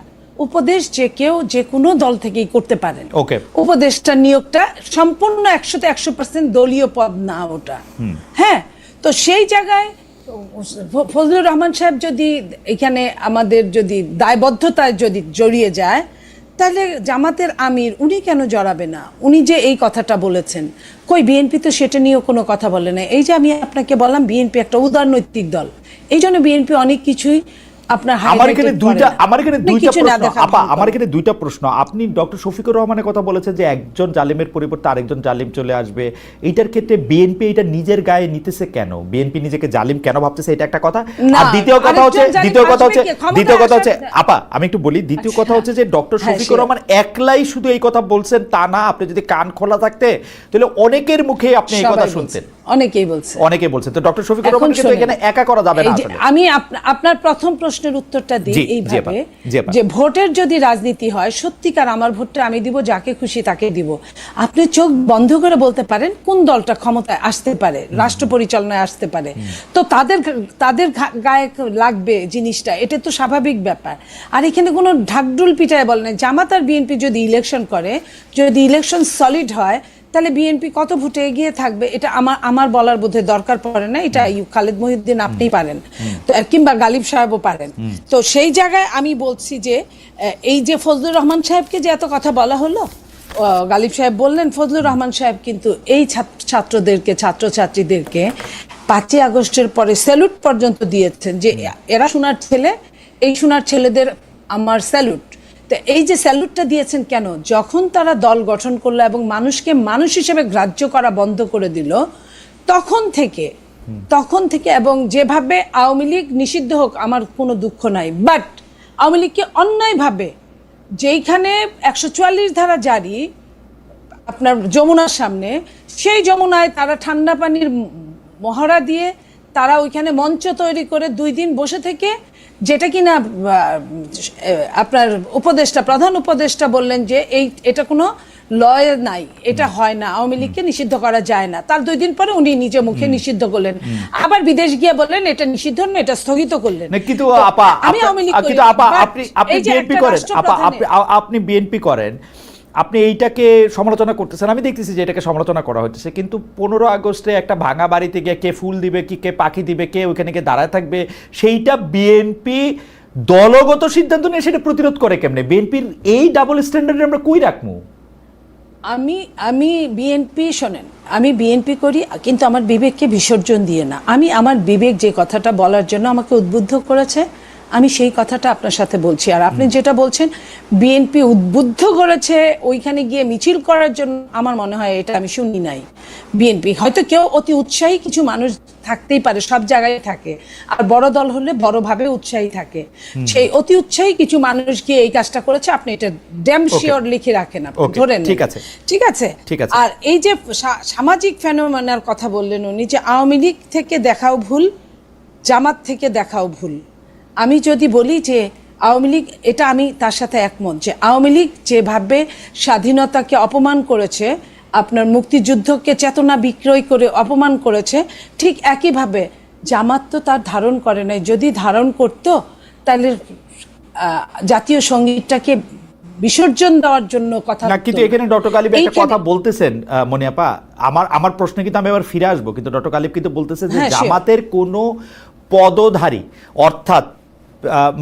উপদেশ যে কেউ যে কোনো দল থেকেই করতে পারেন। উপদেষ্টা নিয়োগটা সম্পূর্ণ 100% দলীয় পদ না ওটা। হ্যাঁ, তো সেই জায়গায় ফজলুর রহমান সাহেব যদি এখানে আমাদের যদি দায়বদ্ধতায় যদি জড়িয়ে যায়, তাহলে জামাতের আমির উনি কেন জড়াবে না? উনি যে এই কথাটা বলেছেন, কই বিএনপি তো সেটা নিয়েও কোনো কথা বলে না। এই যে আমি আপনাকে বললাম বিএনপি একটা উদারনৈতিক দল, এই জন্য বিএনপি অনেক কিছুই আপনার আমার এখানে দুইটা প্রশ্ন। আপনি ডক্টর শফিকুর রহমানের কথা বলেছেন যে একজন জালিমের পরিবর্তে আরেকজন জালিম চলে আসবে, এইটার ক্ষেত্রে বিএনপি এটা নিজের গায়ে নিতেছে কেন? বিএনপি নিজেকে জালিম কেন ভাবতেছে, এটা একটা কথা। আর দ্বিতীয় কথা হচ্ছে আপা আমি একটু বলি, দ্বিতীয় কথা হচ্ছে যে ডক্টর শফিকুর রহমান একলাই শুধু এই কথা বলছেন তা না, আপনি যদি কান খোলা থাকতে তাহলে অনেকের মুখে আপনি এই কথা শুনতেন, অনেকেই বলছেন। তো ডক্টর শফিকুর রহমান কিন্তু এখানে একা করা যাবে না। আমি আপনার প্রথম প্রশ্নের উত্তরটা দিই এইভাবে যে ভোটের যদি রাজনীতি হয়, সত্যিকার আমার ভোটটা আমি দিব যাকে খুশি তাকে দিব। আপনি চোখ বন্ধ করে বলতে পারেন কোন দলটা ক্ষমতায় আসতে পারে, রাষ্ট্র পরিচালনায় আসতে পারে, তো তাদের গায়ে লাগবে জিনিসটা, এটা তো স্বাভাবিক ব্যাপার। আর এখানে কোনো ঢাকঢুল পিটায় বলে না। জামাত আর বিএনপি যদি ইলেকশন করে, যদি ইলেকশন সলিড হয়, তাহলে বিএনপি কত ভোটে এগিয়ে থাকবে এটা আমার বলার বোধহয় দরকার পড়ে না। এটা খালেদ মহিউদ্দিন আপনি পারেন, কিংবা গালিব সাহেবও পারেন। তো সেই জায়গায় আমি বলছি যে এই যে ফজলুর রহমান সাহেবকে যে এত কথা বলা হলো, গালিব সাহেব বললেন, ফজলুর রহমান সাহেব কিন্তু এই ছাত্রদেরকে, ছাত্রছাত্রীদেরকে 5ই আগস্টের পরে স্যালুট পর্যন্ত দিয়েছেন যে এরা সোনার ছেলে, এই সোনার ছেলেদের আমার স্যালুট। এই যে স্যালুটটা দিয়েছেন কেন? যখন তারা দল গঠন করলো এবং মানুষকে মানুষ হিসেবে গ্রাহ্য করা বন্ধ করে দিল, তখন থেকে এবং যেভাবে আওয়ামী লীগ নিষিদ্ধ হোক আমার কোনো দুঃখ নাই, বাট আওয়ামী লীগকে অন্যায়ভাবে যেইখানে 144 ধারা জারি আপনার যমুনার সামনে, সেই যমুনায় তারা ঠান্ডা পানির মহড়া দিয়ে তারা ওইখানে মঞ্চ তৈরি করে 2 দিন বসে থেকে, যেটা কিনা আপনার প্রধান উপদেষ্টা বললেন যে এটা কোনো লয় নাই, এটা হয় না, আওয়ামী লীগকে নিষিদ্ধ করা যায় না। তার 2 দিন পরে উনি নিজে মুখে নিষিদ্ধ করলেন, আবার বিদেশ গিয়ে বললেন এটা নিষিদ্ধ না, এটা স্থগিত করলেন। কিন্তু আপনি বিএনপি করেন, আপনি এইটাকে সমালোচনা করতেছেন, আমি দেখতেছি যে এটাকে সমালোচনা করা হচ্ছে, কিন্তু 15 আগস্টে একটা ভাঙা বাড়িতে গিয়ে কে ফুল দিবে, কে পাখি দিবে, কে ওইখানে গিয়ে দাঁড়ায় থাকবে, সেইটা বিএনপি দলগত সিদ্ধান্ত নিয়ে সেটা প্রতিরোধ করে কেমনে? বিএনপির এই ডাবল স্ট্যান্ডার্ডে আমরা কই রাখবো? আমি বিএনপি, শোনেন, আমি বিএনপি করি কিন্তু আমার বিবেককে বিসর্জন দিয়ে না। আমার বিবেক যে কথাটা বলার জন্য আমাকে উদ্বুদ্ধ করেছে, আমি সেই কথাটা আপনার সাথে বলছি। আর আপনি যেটা বলছেন বিএনপি উদ্বুদ্ধ করেছে ওইখানে গিয়ে মিছিল করার জন্য, আমার মনে হয় এটা আমি শুনি নাই। বিএনপি হয়তো কেউ অতি উৎসাহী কিছু মানুষ থাকতেই পারে, সব জায়গায় থাকে, আর বড় দল হলে বড়ভাবে উৎসাহী থাকে, সেই অতি উৎসাহী কিছু মানুষ গিয়ে এই কাজটা করেছে, আপনি এটা ড্যাম শিওর লিখে রাখেন, আপনি ধরেন। ঠিক আছে। আর এই যে সামাজিক ফেনোমেনার কথা বললেন উনি, যে আওয়ামী লীগ থেকে দেখাও ভুল, জামাত থেকে দেখাও ভুল। আমি যদি বলি যে আওয়ামী লীগ, এটা আমি তার সাথে একমত যে আওয়ামী লীগ যেভাবে স্বাধীনতাকে অপমান করেছে আপনার মুক্তিযুদ্ধকে চেতনা বিক্রয় করে অপমান করেছে, ঠিক একইভাবে জামাত তো তার ধারণ করে নাই। যদি ধারণ করত তাহলে জাতীয় সঙ্গীতটাকে বিসর্জন দেওয়ার জন্য কথা না, কিন্তু এখানে ডক্টর গালিব একটা কথা বলতেছেন মনিয়াপা, আমার প্রশ্নে কিন্তু আমি আবার ফিরে আসবো, কিন্তু ডক্টর গালিব কিন্তু বলতেছেন যে জামাতের কোনো পদধারী অর্থাৎ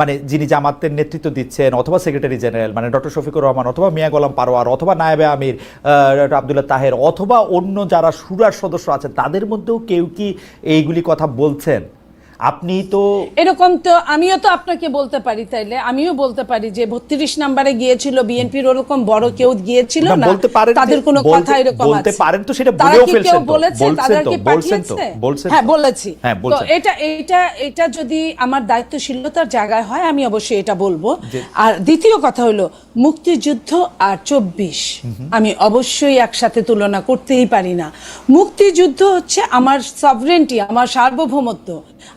মানে যিনি জামাতের নেতৃত্ব দিচ্ছেন অথবা সেক্রেটারি জেনারেল মানে ডক্টর শফিকুর রহমান অথবা মিয়া গোলাম পারোয়ার অথবা নায়েবে আমির আব্দুল্লাহ তাহের অথবা অন্য যারা শুরার সদস্য আছেন তাদের মধ্যেও কেউ কি এইগুলি কথা বলছেন? আপনি তো এরকম তো আমিও তো আপনাকে বলতে পারি, তাইলে আমিও বলতে পারি যে 32 নম্বরে গিয়েছিল বিএনপির, ওরকম বড় কেউ গিয়েছিল না, তাদের কোনো কথা এরকম আছে বলতে পারেন তো সেটা বলেও ফেলছেন তো, বলছেন তো হ্যাঁ বলেছি। তো এটা যদি আমার দায়িত্বশীলতার জায়গায় হয় আমি অবশ্যই এটা বলবো। আর দ্বিতীয় কথা হলো মুক্তিযুদ্ধ আর 24 আমি অবশ্যই একসাথে তুলনা করতেই পারি না। মুক্তিযুদ্ধ হচ্ছে আমার সভরেন্টি, আমার সার্বভৌমত্ব,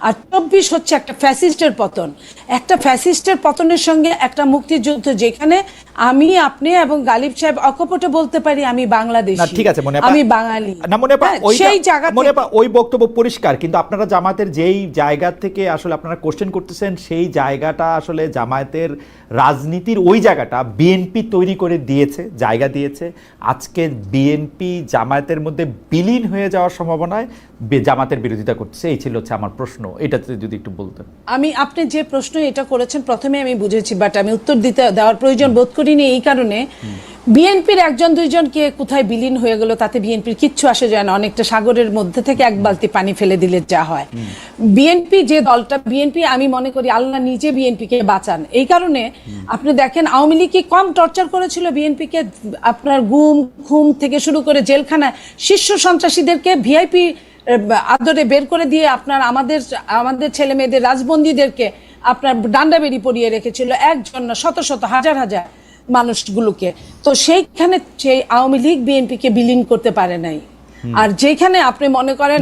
আর 24 হচ্ছে একটা ফ্যাসিস্টের পতন। একটা ফ্যাসিস্টের পতনের সঙ্গে একটা মুক্তিযুদ্ধ যেখানে আমি, আপনি এবং গালিব সাহেব অকপটে বলতে পারি আমি বাংলাদেশী, ঠিক আছে আমি বাঙালি, না মনিয়াপা সেই জায়গা মনিয়াপা ওই বক্তব্য পরিষ্কার, কিন্তু আপনারা জামাতের যেই জায়গা থেকে আসলে আপনারা কোশ্চেন করতেছেন সেই জায়গাটা আসলে জামায়াতের রাজনীতির ওই জায়গাটা বিএনপি তৈরি করে দিয়েছে, জায়গা দিয়েছে। আজকে বিএনপি জামায়াতের মধ্যে বিলীন হয়ে যাওয়ার সম্ভাবনায় জামাতের বিরোধিতা করতেছে, এই ছিল হচ্ছে আমার প্রশ্ন, এটাতে যদি একটু বলতেন। আপনি যে প্রশ্ন এটা করেছেন প্রথমে আমি বুঝেছি, বাট আমি উত্তর দেওয়ার প্রয়োজন বোধ করিনি এই কারণে, বিএনপির একজন দুইজনকে কোথায় বিলীন হয়ে গেল তাতে বিএনপির কিচ্ছু আসে যায় না, অনেকটা সাগরের মধ্যে থেকে এক বালতি পানি ফেলে দিলে যা হয়। বিএনপি যে দলটা, বিএনপি আমি মনে করি আল্লাহ নিজে বিএনপিকে বাঁচান। এই কারণে আপনি দেখেন আওয়ামী লীগ কি কম টর্চার করেছিল বিএনপিকে, আপনার গুম খুম থেকে শুরু করে জেলখানায় শীর্ষ সন্ত্রাসীদেরকে ভিআইপি আদরে বের করে দিয়ে আপনার আমাদের ছেলে মেয়েদের রাজবন্দীদেরকে আপনার ডান্ডা বেরি পরিয়ে রেখেছিল, একজন না শত শত হাজার হাজার মানুষগুলোকে। তো সেইখানে সেই আওয়ামী লীগ বিএনপিকে বিলীন করতে পারে নাই। আর যেখানে আপনি মনে করেন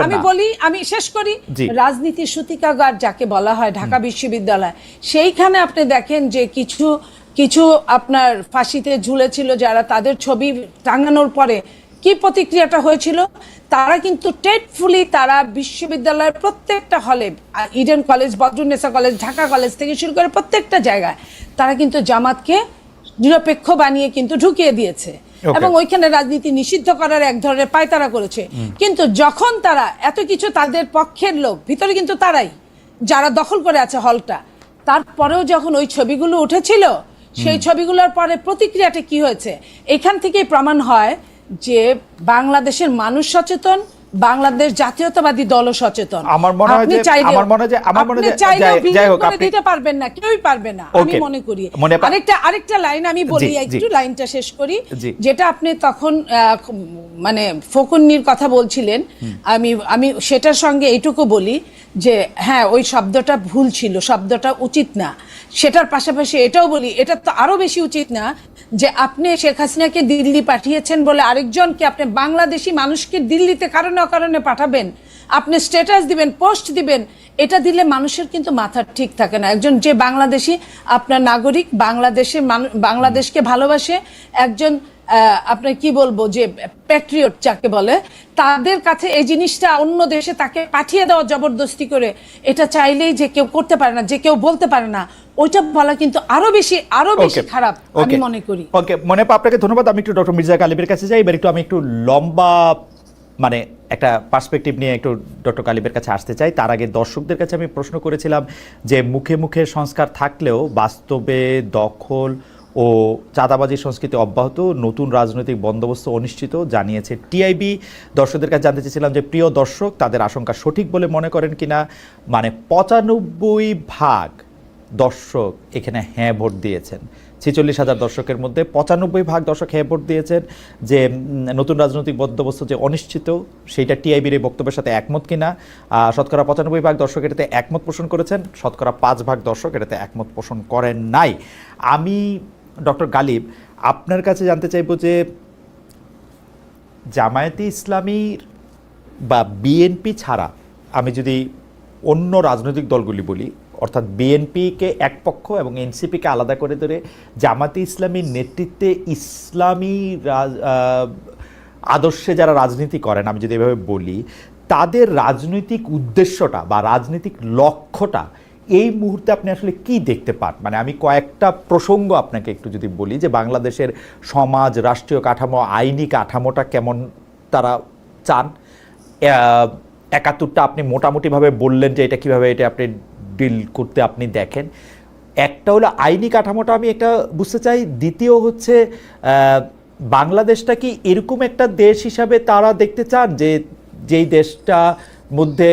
আমি বলি, আমি শেষ করি, রাজনীতির সূতিকাগার যাকে বলা হয় ঢাকা বিশ্ববিদ্যালয়, সেইখানে আপনি দেখেন যে কিছু আপনার ফাঁসিতে ঝুলেছিল যারা, তাদের ছবি টাঙানোর পরে কি প্রতিক্রিয়াটা হয়েছিল, তারা কিন্তু টেটফুলি তারা বিশ্ববিদ্যালয়ের প্রত্যেকটা হলে, Eden college, Badrunnesa college, Dhaka college থেকে শুরু করে প্রত্যেকটা জায়গায় তারা কিন্তু জামাতকে নিরপেক্ষ বানিয়ে কিন্তু ঢুকিয়ে দিয়েছে এবং ওইখানে রাজনীতি নিষিদ্ধ করার এক ধরনের পায়তারা করেছে। কিন্তু যখন তারা এত কিছু, তাদের পক্ষের লোক ভিতরে কিন্তু তারাই যারা দখল করে আছে হলটা, তারপরেও যখন ওই ছবিগুলো উঠেছিল সেই ছবিগুলোর পরে প্রতিক্রিয়াটা কি হয়েছে, এখান থেকেই প্রমাণ হয় যে বাংলাদেশের মানুষ সচেতন, বাংলাদেশ জাতীয়তাবাদী দলও সচেতন। আমার মনে হয় দিতে পারবেন না, কেউই পারবে না আমি মনে করি। আরেকটা লাইন আমি বলি, একটু লাইনটা শেষ করি, যেটা আপনি তখন মানে ফকুন্নির কথা বলছিলেন, আমি সেটার সঙ্গে এইটুকু বলি যে হ্যাঁ ওই শব্দটা ভুল ছিল, শব্দটা উচিত না। সেটার পাশাপাশি এটাও বলি, এটা তো আরো বেশি উচিত না যে আপনি শেখ হাসিনাকে দিল্লি পাঠিয়েছেন বলে আরেকজনকে, আপনি বাংলাদেশি মানুষকে দিল্লিতে কারণে অকারণে পাঠাবেন, আপনি স্ট্যাটাস দিবেন, পোস্ট দিবেন, এটা দিলে মানুষের কিন্তু মাথা ঠিক থাকে না। একজন যে বাংলাদেশি আপনার নাগরিক, বাংলাদেশকে ভালোবাসে, একজন আপনার কি বলবো যে প্যাট্রিয়ট যাকে বলে, তাদের কাছে এই জিনিসটা অন্য দেশে তাকে পাঠিয়ে দেওয়া জবরদস্তি করে, এটা চাইলেই যে কেউ করতে পারে না, যে কেউ বলতে পারে না, ওইটা বলা কিন্তু আরো বেশি খারাপ আমি মনে করি। ওকে মনিয়াপা, আপনাকে ধন্যবাদ। আমি একটু ডক্টর মির্জা গালিবের কাছে যাই, এবার আমি একটু লম্বা মানে একটা পার্সপেক্টিভ নিয়ে একটু ডক্টর গালিবের কাছে আসতে চাই। তার আগে দর্শকদের কাছে আমি প্রশ্ন করেছিলাম যে মুখে মুখে সংস্কার থাকলেও বাস্তবে দখল ও চাঁদাবাজি সংস্কৃতি অব্যাহত, নতুন রাজনৈতিক বন্দোবস্ত অনিশ্চিত জানিয়েছে টিআইবি। দর্শকদের কাছে জানতে চেয়েছিলাম যে প্রিয় দর্শক তাদের আশঙ্কা সঠিক বলে মনে করেন কিনা। মানে 95% দর্শক এখানে হ্যাঁ ভোট দিয়েছেন। 46,000 দর্শকের মধ্যে 95% দর্শক হ্যাঁ ভোট দিয়েছেন যে নতুন রাজনৈতিক বন্দোবস্ত যে অনিশ্চিত সেইটা টিআইবির এই বক্তব্যের সাথে একমত কিনা। শতকরা 95% দর্শক এটাতে একমত পোষণ করেছেন, শতকরা 5% দর্শক এটাতে একমত পোষণ করেন নাই। আমি ডক্টর গালিব আপনার কাছে জানতে চাইব যে জামায়াতে ইসলামীর বা বিএনপি ছাড়া আমি যদি অন্য রাজনৈতিক দলগুলি বলি, অর্থাৎ বিএনপিকে এক পক্ষ এবং এনসিপিকে আলাদা করে ধরে জামাতে ইসলামীর নেতৃত্বে ইসলামী আদর্শে যারা রাজনীতি করেন, আমি যদি এভাবে বলি, তাদের রাজনৈতিক উদ্দেশ্যটা বা রাজনৈতিক লক্ষ্যটা এই মুহূর্তে আপনি আসলে কি দেখতে পান? মানে আমি কয়েকটা প্রসঙ্গ আপনাকে একটু যদি বলি যে বাংলাদেশের সমাজ, রাষ্ট্রীয় কাঠামো, আইনি কাঠামোটা কেমন তারা চান। ৭১টা আপনি মোটামুটিভাবে বললেন যে এটা কীভাবে এটা আপনি ডিল করতে আপনি দেখেন। একটা হলো আইনি কাঠামোটা আমি একটা বুঝতে চাই। দ্বিতীয় হচ্ছে বাংলাদেশটা কি এরকম একটা দেশ হিসাবে তারা দেখতে চান যে যেই দেশটা মধ্যে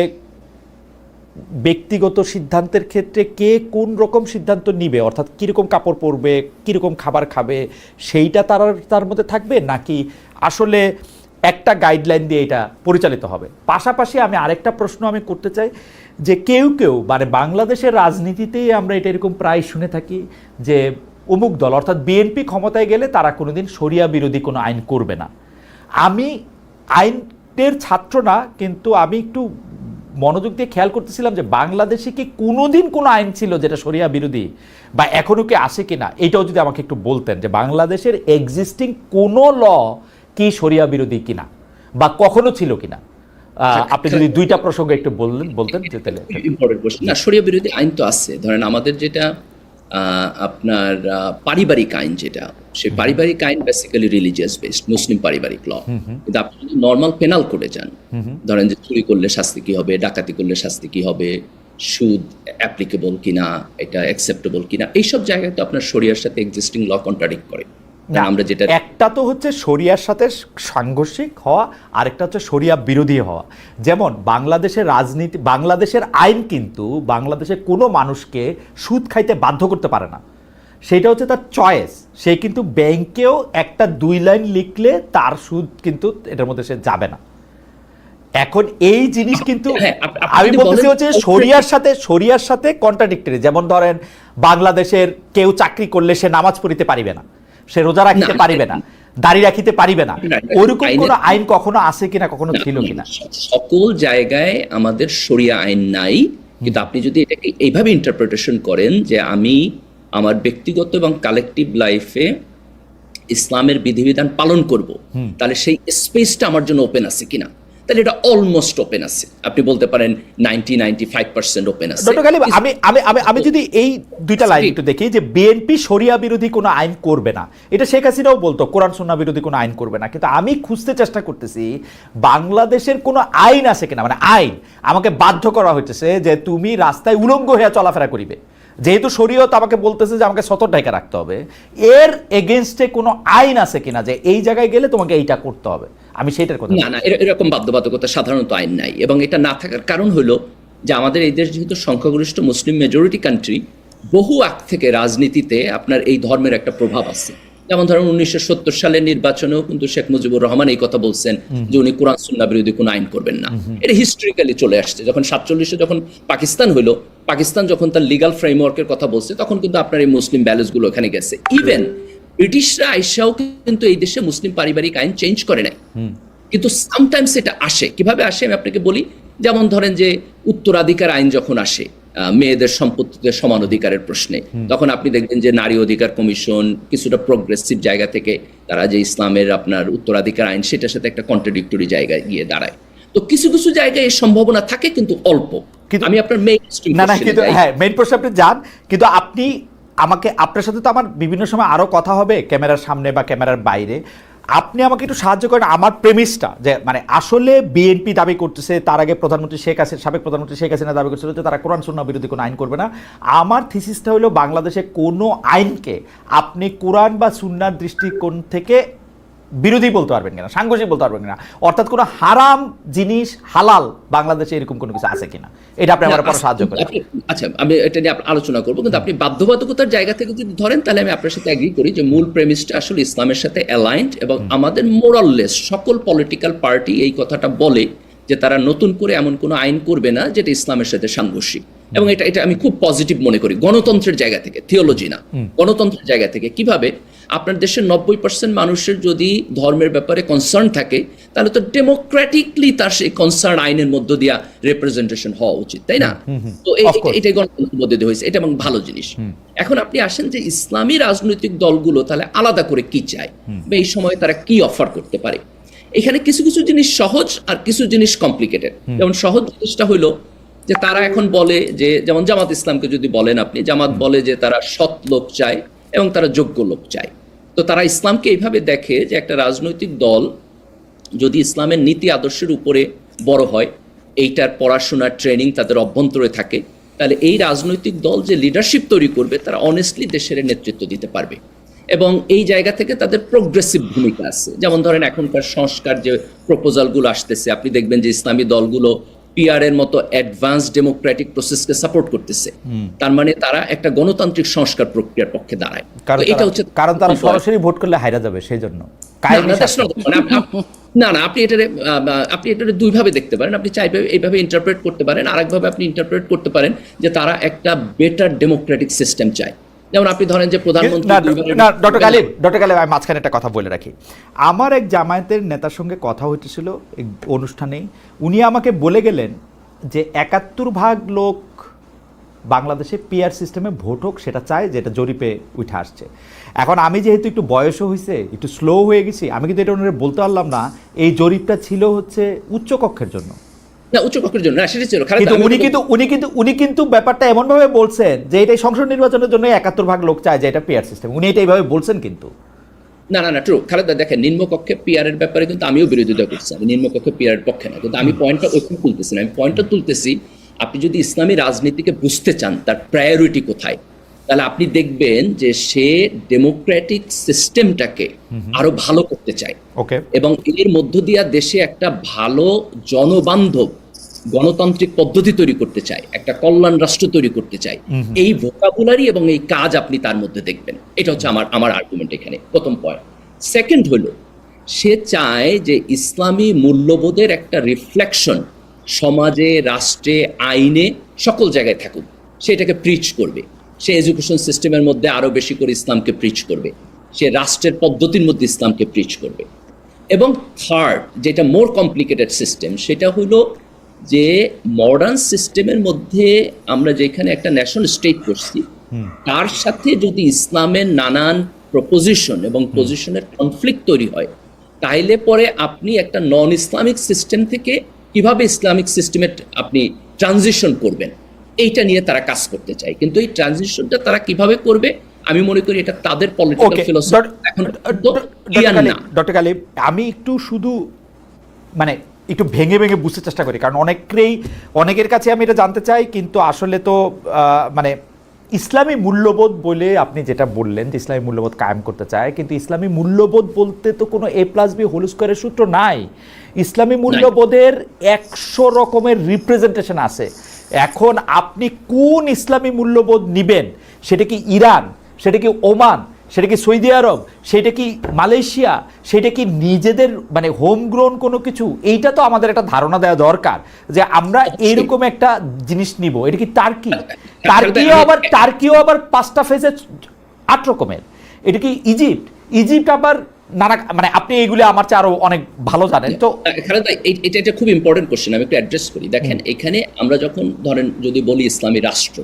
ব্যক্তিগত সিদ্ধান্তের ক্ষেত্রে কে কোন রকম সিদ্ধান্ত নিবে, অর্থাৎ কীরকম কাপড় পরবে, কীরকম খাবার খাবে, সেইটা তার মধ্যে থাকবে, নাকি আসলে একটা গাইডলাইন দিয়ে এটা পরিচালিত হবে? পাশাপাশি আমি আরেকটা প্রশ্ন আমি করতে চাই যে কেউ মানে বাংলাদেশের রাজনীতিতেই আমরা এটা এরকম প্রায় শুনে থাকি যে অমুক দল অর্থাৎ বিএনপি ক্ষমতায় গেলে তারা কোনোদিন শরিয়া বিরোধী কোনো আইন করবে না। আমি আইনের ছাত্র না, কিন্তু আমি একটু মনোযোগ দিয়ে খেয়াল করতেছিলাম যে বাংলাদেশে কি কোনোদিন কোনো আইন ছিল যেটা শরিয়া বিরোধী, বা এখনো কি আসে কিনা, এটাও যদি আমাকে একটু বলতেন যে বাংলাদেশের এক্সিস্টিং কোনো ল কি শরিয়া বিরোধী কিনা বা কখনো ছিল কিনা। আপনি যদি দুইটা প্রসঙ্গ একটু বলতেন যে তাহলে। Important question. না, শরিয়া বিরোধী আইন তো আছে। ধরেন আমাদের যেটা আপনার পারিবারিক আইন, যেটা সেই পারিবারিক আইন বেসিক্যালি রিলিজিয়াস বেসড, মুসলিম পারিবারিক ল। কিন্তু আপনি যদি নর্মাল পেনাল কোডে যান, ধরেন যে চুরি করলে শাস্তি কি হবে, ডাকাতি করলে শাস্তি কি হবে, সুদ অ্যাপ্লিকেবল কিনা, এটা অ্যাকসেপ্টেবল কিনা, এইসব জায়গায় তো আপনার শরিয়ার সাথে এক্সিস্টিং ল কন্ট্রাডিক্ট করে। আমরা যেটা একটা তো হচ্ছে শরিয়ার সাথে সাংঘর্ষিক হওয়া, আরেকটা হচ্ছে শরিয়া বিরোধী হওয়া। যেমন বাংলাদেশের রাজনীতি, বাংলাদেশের আইন কিন্তু বাংলাদেশের কোনো মানুষকে সুদ খাইতে বাধ্য করতে পারে না, সেটা হচ্ছে তার চয়েস। সে কিন্তু ব্যাংকেও একটা 2 লাইন লিখলে তার সুদ কিন্তু এটার মধ্যে সে যাবে না। এখন এই জিনিস কিন্তু আমি বলতেছি হচ্ছে শরিয়ার সাথে কন্ট্রাডিক্টরি। যেমন ধরেন বাংলাদেশের কেউ চাকরি করলে সে নামাজ পড়িতে পারিবে না, সে রোজা রাখিতে পারিবে না, দাড়ি রাখিতে পারিবে না। ওইরকম কোন আইন কখনো আছে কিনা, কখনো ছিল কিনা? সকল জায়গায় আমাদের শরিয়া আইন নাই, কিন্তু আপনি যদি এটাকে এইভাবে ইন্টারপ্রিটেশন করেন যে আমি আমার ব্যক্তিগত এবং কালেকটিভ লাইফে ইসলামের বিধিবিধান পালন করব, তাহলে সেই স্পেসটা আমার জন্য ওপেন আছে কিনা, তাহলে এটা অলমোস্ট ওপেন আছে। আপনি বলতে পারেন 90-95% ওপেন আছে। আমি যদি এই দুইটা লাইন একটু দেখি যে বিএনপি শরিয়া বিরোধী কোনো আইন করবে না, এটা শেখ হাসিনাও বলতো কোরআন সুন্নাহ বিরোধী কোনো আইন করবে না, কিন্তু আমি খুঁজতে চেষ্টা করতেছি বাংলাদেশের কোনো আইন আছে কিনা, মানে আইন আমাকে বাধ্য করা হইতেছে যে তুমি রাস্তায় উলঙ্গ হয়ে চলাফেরা করিবে, যেহেতু শরীয়ত আমাকে বলতেছে যে আমাকে সতর ঢাকা রাখতে হবে, এর এগেনস্টে কোনো আইন আছে কিনা যে এই জায়গায় গেলে তোমাকে এইটা করতে হবে। আমি সেটার কথা না, এরকম বাধ্যবাধকতা সাধারণত আইন নাই, এবং এটা না থাকার কারণ হলো যে আমাদের এই দেশ যেহেতু সংখ্যাগরিষ্ঠ মুসলিম মেজরিটি কান্ট্রি, বহু আগ থেকে রাজনীতিতে আপনার এই ধর্মের একটা প্রভাব আছে। যেমন ধরেন 1970 সালের নির্বাচনেও কিন্তু শেখ মুজিবুর রহমান এই কথা বলছেন যে উনি কোরআন সুন্নাহ বিরোধী কোনো আইন করবেন না। এটা হিস্ট্রিক্যালি চলে আসছে। যখন 47-এ যখন পাকিস্তান হলো, পাকিস্তান যখন তার লিগাল ফ্রেমওয়ার্কের কথা বলছে, তখন কিন্তু আপনার এই মুসলিম ভ্যালুসগুলো এখানে গেছে। ইভেন ব্রিটিশরা আইসাও কিন্তু এই দেশে মুসলিম পারিবারিক আইন চেঞ্জ করে নাই, কিন্তু সামটাইমস এটা আসে। কিভাবে আসে আমি আপনাকে বলি। যেমন ধরেন যে উত্তরাধিকার আইন যখন আসে মেয়েদের সম্পত্তিতে সমান অধিকারের প্রশ্নে, তখন আপনি দেখবেন যে নারী অধিকার কমিশন কিছুটা প্রোগ্রেসিভ জায়গা থেকে তারা যে ইসলামের আপনার উত্তরাধিকার আইন, সেটার সাথে একটা কন্ট্রাডিক্টরি জায়গায় গিয়ে দাঁড়ায়। তো কিছু কিছু জায়গায় এই সম্ভাবনা থাকে, কিন্তু অল্প। আমি আপনার মেইন প্রশ্ন আপনি যান, কিন্তু আপনি আমাকে, আপনার সাথে তো আমার বিভিন্ন সময় আরো কথা হবে ক্যামেরার সামনে বা ক্যামেরার বাইরে, আপনি আমাকে একটু সাহায্য করেন আমার প্রেমিসটা যে মানে আসলে বিএনপি দাবি করতেছে, তার আগে প্রধানমন্ত্রী সাবেক প্রধানমন্ত্রী শেখ হাসিনা দাবি করছিল যে তারা কোরআন সুন্নাহ বিরোধী কোনো আইন করবে না। আমার থিসিসটা হলো বাংলাদেশে কোনো আইনকে আপনি কোরআন বা সুন্নাহর দৃষ্টিকোণ থেকে বিরোধী বলতে পারবেন কিনা, সাংঘর্ষিক বলতে পারবেন কিনা, অর্থাৎ কোনো হারাম জিনিস হালাল বাংলাদেশে এরকম কোনো কিছু আছে কিনা, এটা আপনি আমার পরে সাহায্য করেন। আচ্ছা, আমি এটা নিয়ে আলোচনা করবো, কিন্তু আপনি বাধ্যবাধকতার জায়গা থেকে যদি ধরেন, তাহলে আমি আপনার সাথে এগ্রি করি যে মূল প্রেমিসটা আসলে ইসলামের সাথে অ্যালাইন্ড, এবং আমাদের মোরাললেস সকল পলিটিক্যাল পার্টি এই কথাটা বলে যে তারা নতুন করে এমন কোনো আইন করবে না যেটা ইসলামের সাথে সাংঘর্ষিক। এবং এটা আমি খুব পজিটিভ মনে করি গণতন্ত্রের জায়গা থেকে, থিওলজি না, গণতন্ত্রের জায়গা থেকে। কিভাবে আপনার দেশের 90% মানুষের যদি ধর্মের ব্যাপারে কনসার্ন থাকে, তাহলে তো ডেমোক্রেটিকলি তার সেই কনসার্ন আইনের মধ্য দিয়া রিপ্রেজেন্টেশন হওয়া উচিত, তাই না? তো এটাই গণতন্ত্রের মধ্যে দিয়ে হয়েছে, এটা এবং ভালো জিনিস। এখন আপনি আসেন যে ইসলামী রাজনৈতিক দলগুলো তাহলে আলাদা করে কি চায় বা এই সময় তারা কি অফার করতে পারে। এখানে কিছু কিছু জিনিস সহজ আর কিছু জিনিস কমপ্লিকেটেড। যেমন সহজ জিনিসটা হলো যে তারা এখন বলে যে, যেমন জামাত ইসলামকে যদি বলেন আপনি, জামাত বলে যে তারা সৎ লোক চায় এবং তারা যোগ্য লোক চায়। তো তারা ইসলামকে এইভাবে দেখে যে একটা রাজনৈতিক দল যদি ইসলামের নীতি আদর্শের উপরে বড় হয়, এইটার পড়াশোনার ট্রেনিং তাদের অভ্যন্তরে থাকে, তাহলে এই রাজনৈতিক দল যে লিডারশিপ তৈরি করবে তারা অনেস্টলি দেশের নেতৃত্ব দিতে পারবে। এবং এই জায়গা থেকে তাদের প্রোগ্রেসিভ ভূমিকা আছে। যেমন ধরেন এখনকার সংস্কার যে প্রপোজালগুলো আসতেছে, আপনি দেখবেন যে ইসলামী দলগুলো পিআর এর মতো অ্যাডভান্স ডেমোক্রেটিক প্রসেসকে সাপোর্ট করতেছে। তার মানে তারা একটা গণতান্ত্রিক সংস্কার প্রক্রিয়ার পক্ষে দাঁড়ায়। এটা হচ্ছে কারণ তারা সরাসরি ভোট করলে হাইরা যাবে, সেই জন্য। না, আপনি এটারে দুইভাবে দেখতে পারেন। আপনি চাইবে এইভাবে ইন্টারপ্রেট করতে পারেন, আরেকভাবে আপনি ইন্টারপ্রেট করতে পারেন যে তারা একটা বেটার ডেমোক্রেটিক সিস্টেম চায়। যেমন আপনি ধরেন যে প্রধানমন্ত্রী ডক্টর গালিব, আমি মাঝখানে একটা কথা বলে রাখি। আমার এক জামায়াতের নেতার সঙ্গে কথা হইতেছিল অনুষ্ঠানেই, উনি আমাকে বলে গেলেন যে 71% লোক বাংলাদেশে পিআর সিস্টেমে ভোট হোক সেটা চায়, যেটা জরিপে উঠে আসছে। এখন আমি যেহেতু একটু বয়সও হয়েছে, একটু স্লো হয়ে গেছি, আমি কিন্তু এটা ওনারা বলতে পারলাম না এই জরিপটা ছিল হচ্ছে উচ্চ কক্ষের জন্য। না, উচ্চ কক্ষের জন্য না, সেটা ছিল। উনি কিন্তু ব্যাপারটা এমন ভাবে বলছেন যে এটাই সংসদ নির্বাচনের জন্য 71% লোক চায় যে এটা পিআর সিস্টেম, উনি এটা এইভাবে বলছেন কিন্তু। না, ট্রু। খালেদা দেখেন, নিম্নকক্ষে পিআর এর ব্যাপারে কিন্তু আমিও বিরোধিতা করছি। আমি নিম্নকক্ষে পিআর এর পক্ষে না, কিন্তু আমি পয়েন্টটা ওইখানে তুলতেছি না। আমি পয়েন্টটা তুলতেছি, আপনি যদি ইসলামী রাজনীতিকে বুঝতে চান তার প্রায়োরিটি কোথায়, তাহলে আপনি দেখবেন যে সে ডেমোক্রেটিক সিস্টেমটাকে আরো ভালো করতে চায় এবং এর মধ্য দিয়ে দেশে একটা ভালো জনবান্ধব গণতান্ত্রিক পদ্ধতি তৈরি করতে চায়, একটা কল্যাণ রাষ্ট্র তৈরি করতে চায়। এই ভোকাবুলারি এবং এই কাজ আপনি তার মধ্যে দেখবেন। এটা হচ্ছে আমার আর্গুমেন্ট এখানে, প্রথম পয়েন্ট। সেকেন্ড হলো, সে চায় যে ইসলামী মূল্যবোধের একটা রিফ্লেকশন সমাজে, রাষ্ট্রে, আইনে, সকল জায়গায় থাকুক। সে এটাকে প্রিচ করবে। সে এডুকেশন সিস্টেমের মধ্যে আরো বেশি করে ইসলামকে প্রিচ করবে। সে রাষ্ট্রের পদ্ধতির মধ্যে ইসলামকে প্রিচ করবে। এবং থার্ড, যেটা মোর কমপ্লিকেটেড সিস্টেম, সেটা হলো যে মডার্ন সিস্টেমের মধ্যে আমরা যেখানে একটা ন্যাশনাল স্টেট করছি, তার সাথে যদি ইসলামের নানান প্রপোজিশন এবং পজিশনের কনফ্লিক্ট তৈরি হয়, তাইলে পরে আপনি একটা নন ইসলামিক সিস্টেম থেকে কিভাবে ইসলামিক সিস্টেমে আপনি ট্রানজিশন করবেন, এইটা নিয়ে তারা কাজ করতে চায়। কিন্তু এই ট্রানজিশনটা তারা কিভাবে করবে, আমি মনে করি এটা তাদের পলিটিক্যাল ফিলোসফি। এখন ডক্টর গালিব, আমি একটু শুধু মানে একটু ভেঙে বুঝতে চেষ্টা করি, কারণ অনেকের কাছে আমি এটা জানতে চাই, কিন্তু আসলে তো মানে ইসলামী মূল্যবোধ বলে আপনি যেটা বললেন যে ইসলামী মূল্যবোধ কায়েম করতে চায়, কিন্তু ইসলামী মূল্যবোধ বলতে তো কোনো A+B² সূত্র নাই। ইসলামী মূল্যবোধের 100 রকমের রিপ্রেজেন্টেশন আছে। এখন আপনি কোন ইসলামী মূল্যবোধ নিবেন, সেটা কি ইরান, সেটা কি ওমান, সেটা কি সৌদি আরব, সেটা কি মালয়েশিয়া, সেটা কি নিজেদের মানে হোম গ্রোন কোনো কিছু, এইটা তো আমাদের একটা ধারণা দেওয়া দরকার যে আমরা এরকম একটা জিনিস নিব। এটা কি টার্কিও আবার 5টা ফেজে 8 রকমের। এটা কি ইজিপ্ট আবার নানা, মানে আপনি এইগুলো আমার চেয়ে আরো অনেক ভালো জানেন। তো এটা খুব ইম্পর্টেন্ট কোশ্চেন, আমি একটু অ্যাড্রেস করি। দেখেন, এখানে আমরা যখন ধরেন যদি বলি ইসলামী রাষ্ট্র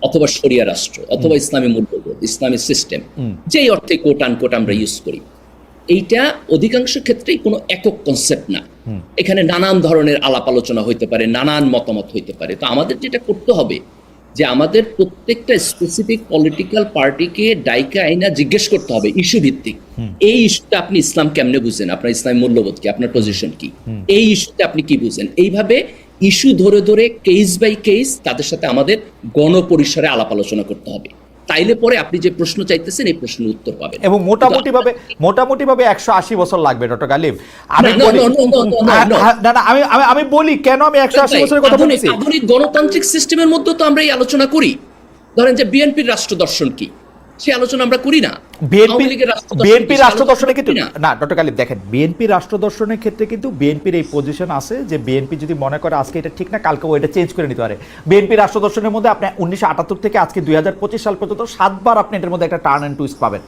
অথবা শরিয়া রাষ্ট্র অথবা ইসলামী মূল্যবোধ, ইসলামী সিস্টেম, যেই অর্থে কোট আনকোট আমরা ইউজ করি, এইটা অধিকাংশ ক্ষেত্রেই কোনো একক কনসেপ্ট না। এখানে নানান ধরনের আলাপ আলোচনা হইতে পারে, নানান মতামত হইতে পারে। তো আমাদের যেটা করতে হবে যে আমাদের প্রত্যেকটা স্পেসিফিক পলিটিক্যাল পার্টিকে ডাইকা আইনা জিজ্ঞেস করতে হবে ইস্যু ভিত্তিক, এই ইস্যুতে আপনি ইসলাম কেমনে বুঝেন, আপনার ইসলামী মূল্যবোধ কি, আপনার পজিশন কি, এই ইস্যুতে আপনি কি বুঝেন। এইভাবে ইস্যু ধরে কেস বাই কেস তাদের সাথে আমাদের গণপরিসরে আলাপ আলোচনা করতে হবে। তাইলে পরে আপনি যে প্রশ্ন চাইতেছেন এই প্রশ্নের উত্তর পাবেন। এবং মোটামুটি ভাবে 180 বছর লাগবে ডক্টর গালিব। আমি বলি কেন আমি 180 বছরের কথা বলছি। আধুনিক গণতান্ত্রিক সিস্টেমের মধ্যে তো আমরা এই আলোচনা করি। ধরেন যে বিএনপির রাষ্ট্র দর্শন কি, সেই আলোচনা আমরা করি না। আওয়ামী লীগের বিএনপি রাষ্ট্র দর্শনের ক্ষেত্রে না। না ডক্টর গালিব দেখেন, বিএনপি রাষ্ট্র দর্শনের ক্ষেত্রে কিন্তু বিএনপির এই পজিশন আছে যে বিএনপি যদি মনে করে আজকে এটা ঠিক না, কালকে ওইটা চেঞ্জ করে নিতে পারে। বিএনপি রাষ্ট্র দর্শনের মধ্যে আপনি 1978 থেকে আজকে 2025 সাল পর্যন্ত 7বার আপনি এটার মধ্যে একটা টার্ন অ্যান্ড টুইস্ট পাবেন,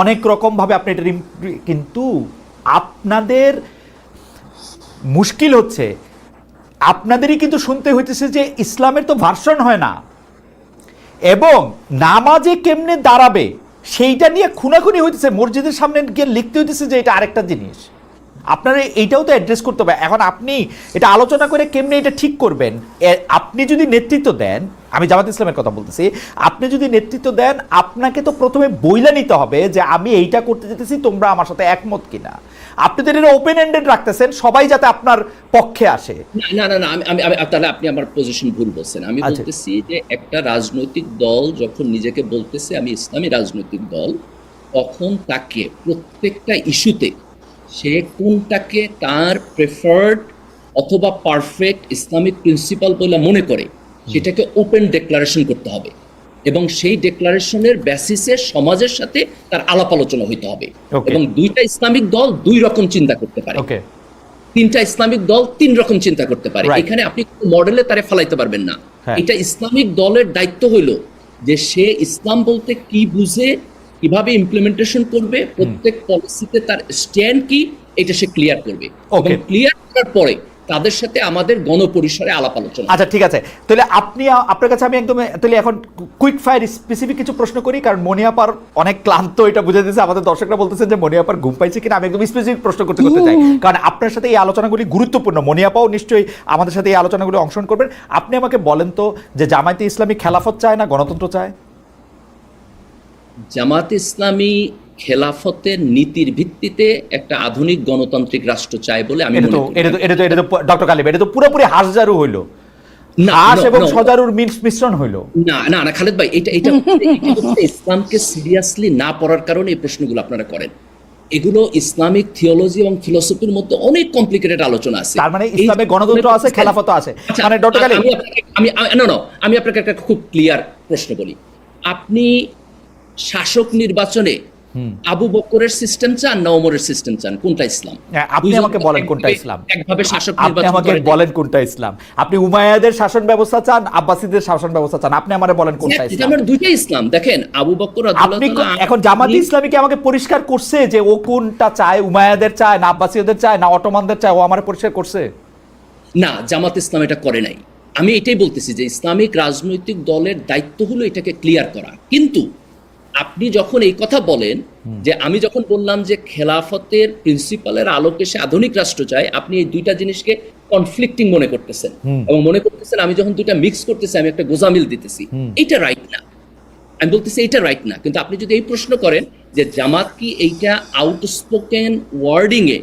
অনেক রকম ভাবে আপনি এটা কিন্তু আপনাদের মুশকিল হচ্ছে আপনাদেরই কিন্তু শুনতে হইতেছে যে ইসলামের তো ভার্সন হয় না, এবং নামাজে কেমনে দাঁড়াবে সেইটা নিয়ে খুনাখুনি হইতেছে, মসজিদের সামনে গিয়ে লিখতে হইতেছে যে এটা আরেকটা জিনিস। আপনারা এইটাও তো অ্যাড্রেস করতে হবে। এখন আপনি এটা আলোচনা করে কেমনে এটা ঠিক করবেন, আপনি যদি নেতৃত্ব দেন, আমি জামাত ইসলামের কথা বলতেছি, আপনি যদি নেতৃত্ব দেন আপনাকে তো প্রথমে বইলা নিতে হবে যে আমি এইটা করতে যেতেছি, তোমরা আমার সাথে একমত কিনা। আপনি তো এটা ওপেন এন্ডেড রাখতেছেন, সবাই যাতে আপনার পক্ষে আসে। না না না, আমি তাহলে আপনি আমার পজিশন ভুল বলছেন। আমি বলতেছি যে একটা রাজনৈতিক দল যখন নিজেকে বলতেছে আমি ইসলামী রাজনৈতিক দল, তখন তাকে প্রত্যেকটা ইস্যুতে সে কোনটাকে তার প্রেফার্ড অথবা পারফেক্ট ইসলামিক প্রিন্সিপাল বলে মনে করে সেটাকে ওপেন ডেক্লারেশন করতে হবে, এবং সেই ডেক্লারেশনের বেসিসে সমাজের সাথে তার আলাপ আলোচনা হইতে হবে। এবং দুইটা ইসলামিক দল দুই রকম চিন্তা করতে পারে, তিনটা ইসলামিক দল তিন রকম চিন্তা করতে পারে। এখানে আপনি মডেলে তারে ফেলাইতে পারবেন না। এটা ইসলামিক দলের দায়িত্ব হইল যে সে ইসলাম বলতে কি বুঝে, কিভাবে ইমপ্লিমেন্টেশন করবে, প্রত্যেক পলিসিতে তার স্ট্যান্ড কি, এটা সে ক্লিয়ার করবে। এবং ক্লিয়ার করার পরে তাদের সাথে আমাদের গণপরিসরে আলাপ আলোচনা। আচ্ছা ঠিক আছে, তাহলে আপনার কাছে আমি একদম তাহলে এখন কুইক ফায়ার স্পেসিফিক কিছু প্রশ্ন করি, কারণ মনিয়াপার অনেক ক্লান্ত, এটা বুঝে দিয়েছে, আমাদের দর্শকরা বলতেছে যে মনিয়াপার ঘুম পাইছে কিনা। আমি একদম স্পেসিফিক প্রশ্ন করতে চাই, কারণ আপনার সাথে এই আলোচনাগুলি গুরুত্বপূর্ণ। মনিয়াপাও নিশ্চয়ই আমাদের সাথে এই আলোচনাগুলি অংশগ্রহণ করবেন। আপনি আমাকে বলেন তো যে জামায়াতে ইসলামী খেলাফত চায় না গণতন্ত্র চায়? জামায়াতে ইসলামী খেলাফতের নীতির ভিত্তিতে একটা আধুনিক গণতান্ত্রিক রাষ্ট্র চায় বলে আমি মনে করি। এটা তো ডক্টর গালিব, এটা তো পুরোপুরি হাঁসজারু হইলো, হাঁস এবং সজারুর মিশ্রণ হইলো। না না না খালেদ ভাই, এটা ইসলামকে সিরিয়াসলি না পড়ার কারণে এই প্রশ্নগুলো আপনারা করেন। এগুলো ইসলামিক থিওলজি এবং ফিলোসফির মধ্যে অনেক কমপ্লিকেটেড আলোচনা আছে। তার মানে ইসলামে গণতন্ত্র আছে, খেলাফত আছে। মানে ডক্টর গালিব, আমি আপনাকে একটা খুব ক্লিয়ার প্রশ্ন বলি। আপনি শাসক নির্বাচনে আবু বকরের সিস্টেম চান না ওমরের সিস্টেম চান? কোনটা ইসলাম? আপনি আমাকে বলেন কোনটা ইসলাম। একভাবে শাসক আপনি আমাকে বলেন কোনটা ইসলাম। আপনি উমাইয়াদের শাসন ব্যবস্থা চান, আব্বাসীদের শাসন ব্যবস্থা চান, আপনি আমারে বলেন কোনটা ইসলাম। আমার দুইটাই ইসলাম। দেখেন আবু বকর আপনি এখন জামাতে ইসলামী কি আমাকে পরিষ্কার করছে যে ও কোনটা চায়, উমাইয়াদের চায় না আব্বাসীদের চায় না অটোমানদের চায়? ও আমারে পরিষ্কার করছে না, জামাত ইসলাম এটা করে নাই। আমি এটাই বলতেছি যে ইসলামিক রাজনৈতিক দলের দায়িত্ব হলো এটাকে ক্লিয়ার করা। কিন্তু আপনি যখন এই কথা বলেন যে আমি যখন বললাম যে খেলাফতের প্রিন্সিপালের আলোকে সে আধুনিক রাষ্ট্র চায়, আপনি এই দুইটা জিনিসকে কনফ্লিক্টিং মনে করতেছেন এবং মনে করতেছেন আমি যখন দুইটা মিক্স করতেছি আমি একটা গোজামিল দিতেছি। এটা রাইট না, আমি বলতেছি এটা রাইট না। কিন্তু আপনি যদি এই প্রশ্ন করেন যে জামাত কি এইটা আউটস্পোকেন ওয়ার্ডিং এ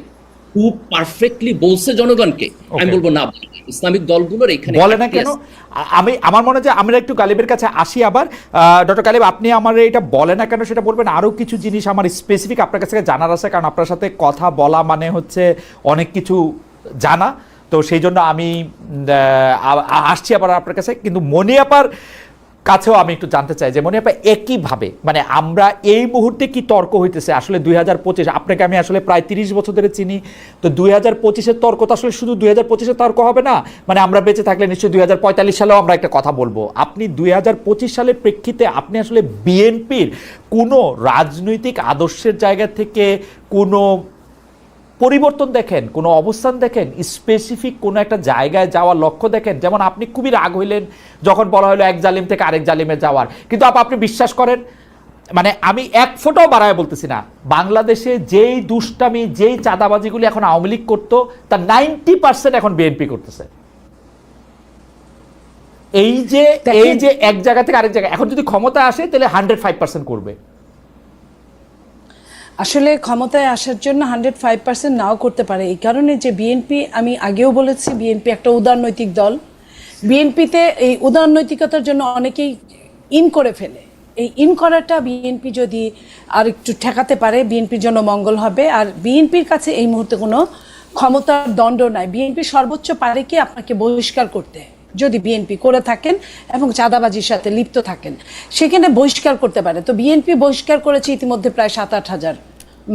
খুব পারফেক্টলি বলছে জনগণকে, আমি বলবো না, ইসলামিক দলগুলোর এখানে বলে না কেন। আমার মনে হয় আমরা একটু গালিবের কাছে আসি আবার। ডক্টর গালিব, আপনি আমার এটা বলে না কেন সেটা বলবেন। আরও কিছু জিনিস আমার স্পেসিফিক আপনার কাছে জানার আছে, কারণ আপনার সাথে কথা বলা মানে হচ্ছে অনেক কিছু জানা, তো সেই জন্য আমি আসছি আবার আপনার কাছে। কিন্তু মনিয়াপার কাছেও আমি একটু জানতে চাই যে মনিয়াপা একইভাবে মানে আমরা এই মুহূর্তে কি তর্ক হইতেছে আসলে 2025, আপনাকে আমি আসলে প্রায় 30 বছর ধরে চিনি, তো 2025-এর তর্ক তো আসলে শুধু 2025-এর তর্ক হবে না, মানে আমরা বেঁচে থাকলে নিশ্চয়ই 2045 সালেও আমরা একটা কথা বলবো। আপনি 2025 সালের প্রেক্ষিতে আপনি আসলে বিএনপির কোনো রাজনৈতিক আদর্শের জায়গা থেকে কোনো পরিবর্তন দেখেন, কোনো অবস্থান দেখেন, স্পেসিফিক কোনো একটা জায়গায় যাওয়ার লক্ষ্য দেখেন? যেমন আপনি খুবই রাগ হইলেন যখন বলা হলো এক জালিম থেকে আরেক জালিমে যাওয়ার, কিন্তু আপনি বিশ্বাস করেন, মানে আমি এক ফোঁটাও বাড়ায় বলতেছি না, বাংলাদেশে যেই দুষ্টামি যেই চাঁদাবাজিগুলি এখন আওয়ামী লীগ করতো তার 90% এখন বিএনপি করতেছে। এই যে এক জায়গা থেকে আরেক জায়গায় এখন যদি ক্ষমতা আসে তাহলে 105% করবে। আসলে ক্ষমতায় আসার জন্য 105% নাও করতে পারে, এই কারণে যে বিএনপি, আমি আগেও বলেছি বিএনপি একটা উদারনৈতিক দল। বিএনপিতে এই উদারনৈতিকতার জন্য অনেকেই ইন করে ফেলে। এই ইন করাটা বিএনপি যদি আর একটু ঠেকাতে পারে বিএনপির জন্য মঙ্গল হবে। আর বিএনপির কাছে এই মুহূর্তে কোনো ক্ষমতার দণ্ড নাই। বিএনপি সর্বোচ্চ পারে কি আপনাকে বহিষ্কার করতে, যদি বিএনপি করে থাকেন এবং চাঁদাবাজির সাথে লিপ্ত থাকেন, সেখানে বহিষ্কার করতে পারে। তো বিএনপি বহিষ্কার করেছে ইতিমধ্যে প্রায় 7-8 হাজার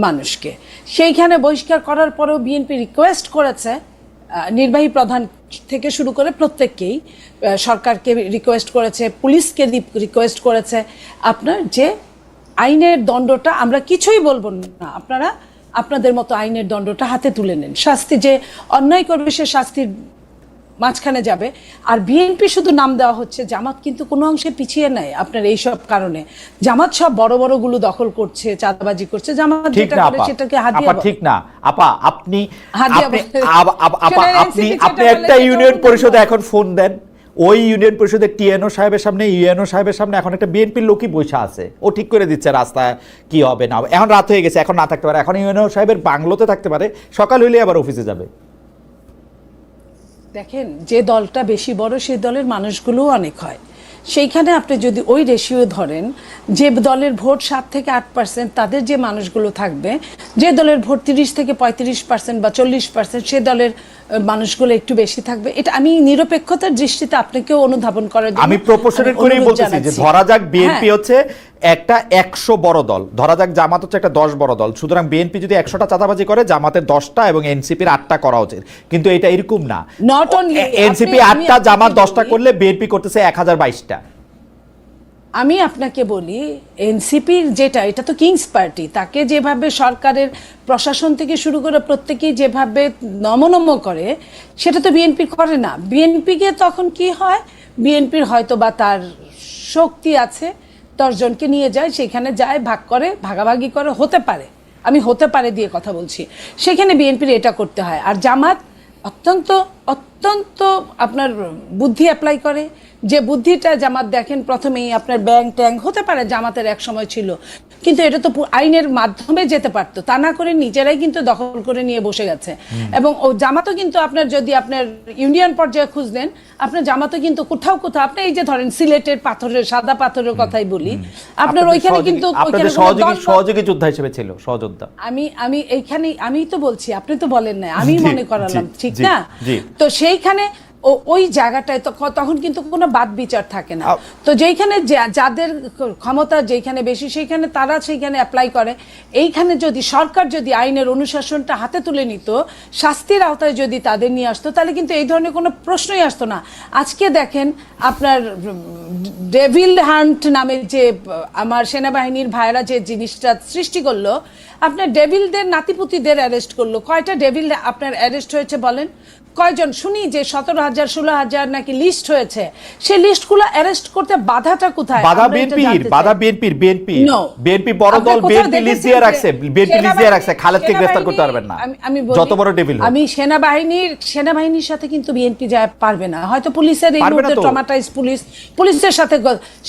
মানুষকে। সেইখানে বহিষ্কার করার পরেও বিএনপি রিকোয়েস্ট করেছে নির্বাহী প্রধান থেকে শুরু করে প্রত্যেককেই, সরকারকে রিকোয়েস্ট করেছে, পুলিশকে রিকোয়েস্ট করেছে, আপনার যে আইনের দণ্ডটা আমরা কিছুই বলবো না, আপনারা আপনাদের মতো আইনের দণ্ডটা হাতে তুলে নেন। শাস্তি যে অন্যায় করবে সে শাস্তির মাঝখানে যাবে। আর বিএনপি শুধু নাম দেওয়া হচ্ছে, জামাত কিন্তু কোনো অংশে পিছিয়ে নেয় আপনার এইসব কারণে। জামাত সব বড় বড়গুলো দখল করছে, চাঁদাবাজি করছে, জামাত যেটা করে সেটাকে হাদিয়া বলে। ঠিক না আপা, আপনি হাদিয়া আপনি বলে। আপা আপনি আপনি একটা ইউনিয়ন পরিষদে এখন ফোন দেন, ওই ইউনিয়ন পরিষদের টিএনও সাহেবের সামনে, ইউএনও সাহেবের সামনে এখন একটা বিএনপির লোকই বসে আছে, ও ঠিক করে দিচ্ছে রাস্তায় কি হবে না হবে। এখন রাত হয়ে গেছে, এখন না থাকতে পারে, এখন ইউএনও সাহেবের বাংলোতে থাকতে পারে, সকাল হইলে আবার অফিসে যাবে। দেখেন, যে দলটা বেশি বড় সেই দলের মানুষগুলোও অনেক হয়। সেইখানে আপনি যদি ওই রেশিও ধরেন, যে দলের ভোট 7 থেকে 8%, তাদের যে মানুষগুলো থাকবে, যে দলের ভোট 30 থেকে 35% বা 40%, সে দলের মানুষগুলো একটু বেশি থাকবে। এটা আমি নিরপেক্ষতার দৃষ্টিতে আপনাকেও অনুধাবন করার জন্য আমি প্রপোর্শনেট করেই বলতেছি যে ধরা যাক বিএনপি হচ্ছে একটা 100 বড় দল, ধরা যাক জামাত হচ্ছে একটা 10 বড় দল, সুতরাং বিএনপি যদি 100টা চাঁদাবাজি করে জামাতের 10টা এবং এনসিপির 8টা করা উচিত, কিন্তু এটা এরকম না। নট অনলি এনসিপি 8টা, জামাত 10টা করলে বিএনপি করতেছে 1022টা। আমি আপনাকে বলি, এনসিপির যেটা, এটা তো কিংস পার্টি, তাকে যেভাবে সরকারের প্রশাসন থেকে শুরু করে প্রত্যেকেই যেভাবে নমনম করে, সেটা তো বিএনপি করে না। বিএনপিকে তখন কি হয়, বিএনপির হয়তো বা তার শক্তি আছে, 10 জনকে নিয়ে যায়, সেখানে যায়, ভাগ করে, ভাগাভাগি করে, হতে পারে, আমি হতে পারে দিয়ে কথা বলছি, সেখানে বিএনপির এটা করতে হয়। আর জামাত অত্যন্ত অত্যন্ত আপনার বুদ্ধি অ্যাপ্লাই করে, যে বুদ্ধিটা জামাত দেখেন প্রথমেই আপনার ব্যাংক ট্যাঙ্ক হতে পারে জামাতের এক সময় ছিল, কিন্তু এটা তো আইনের মাধ্যমে যেতে পারতো, তা না করে নিজেরাই কিন্তু দখল করে নিয়ে বসে গেছে। এবং ও জামাতও কিন্তু আপনার যদি আপনার ইউনিয়ন পর্যায়ে খুঁজলেন, আপনার জামাতও কিন্তু কোথাও কোথাও, আপনি এই যে ধরেন সিলেটের পাথরের, সাদা পাথরের কথাই বলি, আপনার ওইখানে কিন্তু সহযোগী যোদ্ধা হিসেবে ছিল, সহযোদ্ধা। আমি এইখানে আমি তো বলছি, আপনি তো বলেন না, আমি মনে করালাম, ঠিক না? তো সেইখানে ওই জায়গাটায় তখন কিন্তু কোনো বাদ বিচার থাকে না। তো যেইখানে যাদের ক্ষমতা যেখানে বেশি, সেইখানে তারা সেইখানে অ্যাপ্লাই করে। এইখানে যদি সরকার যদি আইনের অনুশাসনটা হাতে তুলে নিত, শাস্তির আওতায় যদি তাদের নিয়ে আসতো, তাহলে কিন্তু এই ধরনের কোনো প্রশ্নই আসতো না। আজকে দেখেন আপনার ডেভিল হান্ট নামে যে আমার সেনাবাহিনীর ভাইরা যে জিনিসটা সৃষ্টি করলো, আপনার ডেভিলদের নাতিপুতিদের অ্যারেস্ট করলো। কয়টা ডেভিল আপনার অ্যারেস্ট হয়েছে বলেন? কয়জন? শুনি যে 17,000 16,000 নাকি লিস্ট হয়েছে। সেই লিস্টগুলো অ্যারেস্ট করতে বাধাটা কোথায়? বাধা বিএনপির বিএনপি বড় দল, বিএনপি লিস্ট দিয়ে রাখছে, খালেদকে গ্রেফতার করতে পারবেন না, আমি যত বড় ডেভিল। আমি সেনাবাহিনীর সাথে কিন্তু বিএনপি যায় পারবে না, হয়তো পুলিশের এই মুহূর্তে ট্রমাটাইজ পুলিশের সাথে।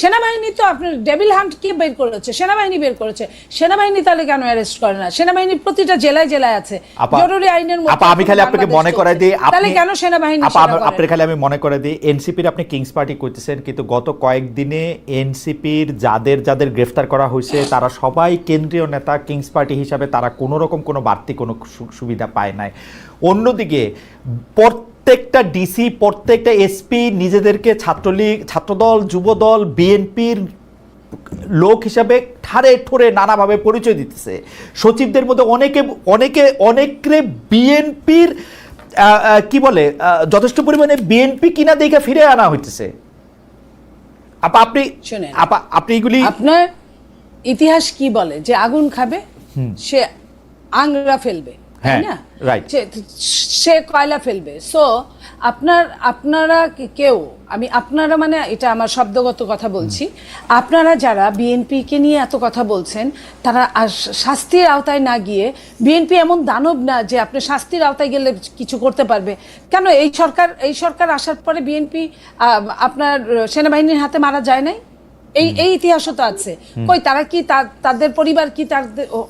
সেনাবাহিনী তো আপনার ডেভিল হান্ট কি বের করেছে? সেনাবাহিনী বের করেছে। সেনাবাহিনী তাহলে কেন অ্যারেস্ট করে না? সেনাবাহিনী প্রতিটা জেলায় জেলায় আছে, জরুরি আইনের মধ্যে। আমি খালি আপনাকে মনে করাই দিই, তাহলে কেন সেনাবাহিনী? আপনার খালি আমি মনে করে দিই, এনসিপির আপনি কিংস পার্টি করতেছেন, কিন্তু গত কয়েকদিনে এনসিপির যাদের যাদের গ্রেফতার করা হয়েছে তারা সবাই কেন্দ্রীয় নেতা, কিংস পার্টি হিসাবে তারা কোনো রকম কোনো বাড়তি কোনো সুবিধা পায় নাই। অন্যদিকে প্রত্যেকটা ডিসি, প্রত্যেকটা এসপি নিজেদেরকে ছাত্রলীগ, ছাত্রদল, যুবদল, বিএনপির লোক হিসাবে ঠারে ঠোরে নানাভাবে পরিচয় দিতেছে। সচিবদের মধ্যে অনেকে বিএনপির কি বলে যথেষ্ট পরিমাণে বিএনপি কিনা দেখে ফিরে আনা হইতেছে। আপনি এগুলি, আপনার ইতিহাস কি বলে যে আগুন খাবে সে আংরা ফেলবে, তাই না? সে কয়লা ফেলবে। সো আপনারা কেউ, আমি আপনারা মানে এটা আমার শব্দগত কথা বলছি, আপনারা যারা বিএনপিকে নিয়ে এত কথা বলছেন, তারা শাস্তির আওতায় না গিয়ে, বিএনপি এমন দানব না যে আপনি শাস্তির আওতায় গেলে কিছু করতে পারবে। কেন এই সরকার আসার পরে বিএনপি আপনার সেনাবাহিনীর হাতে মারা যায় নাই? এই ইতিহাসও তো আছে। কই তারা কি তাদের পরিবার কি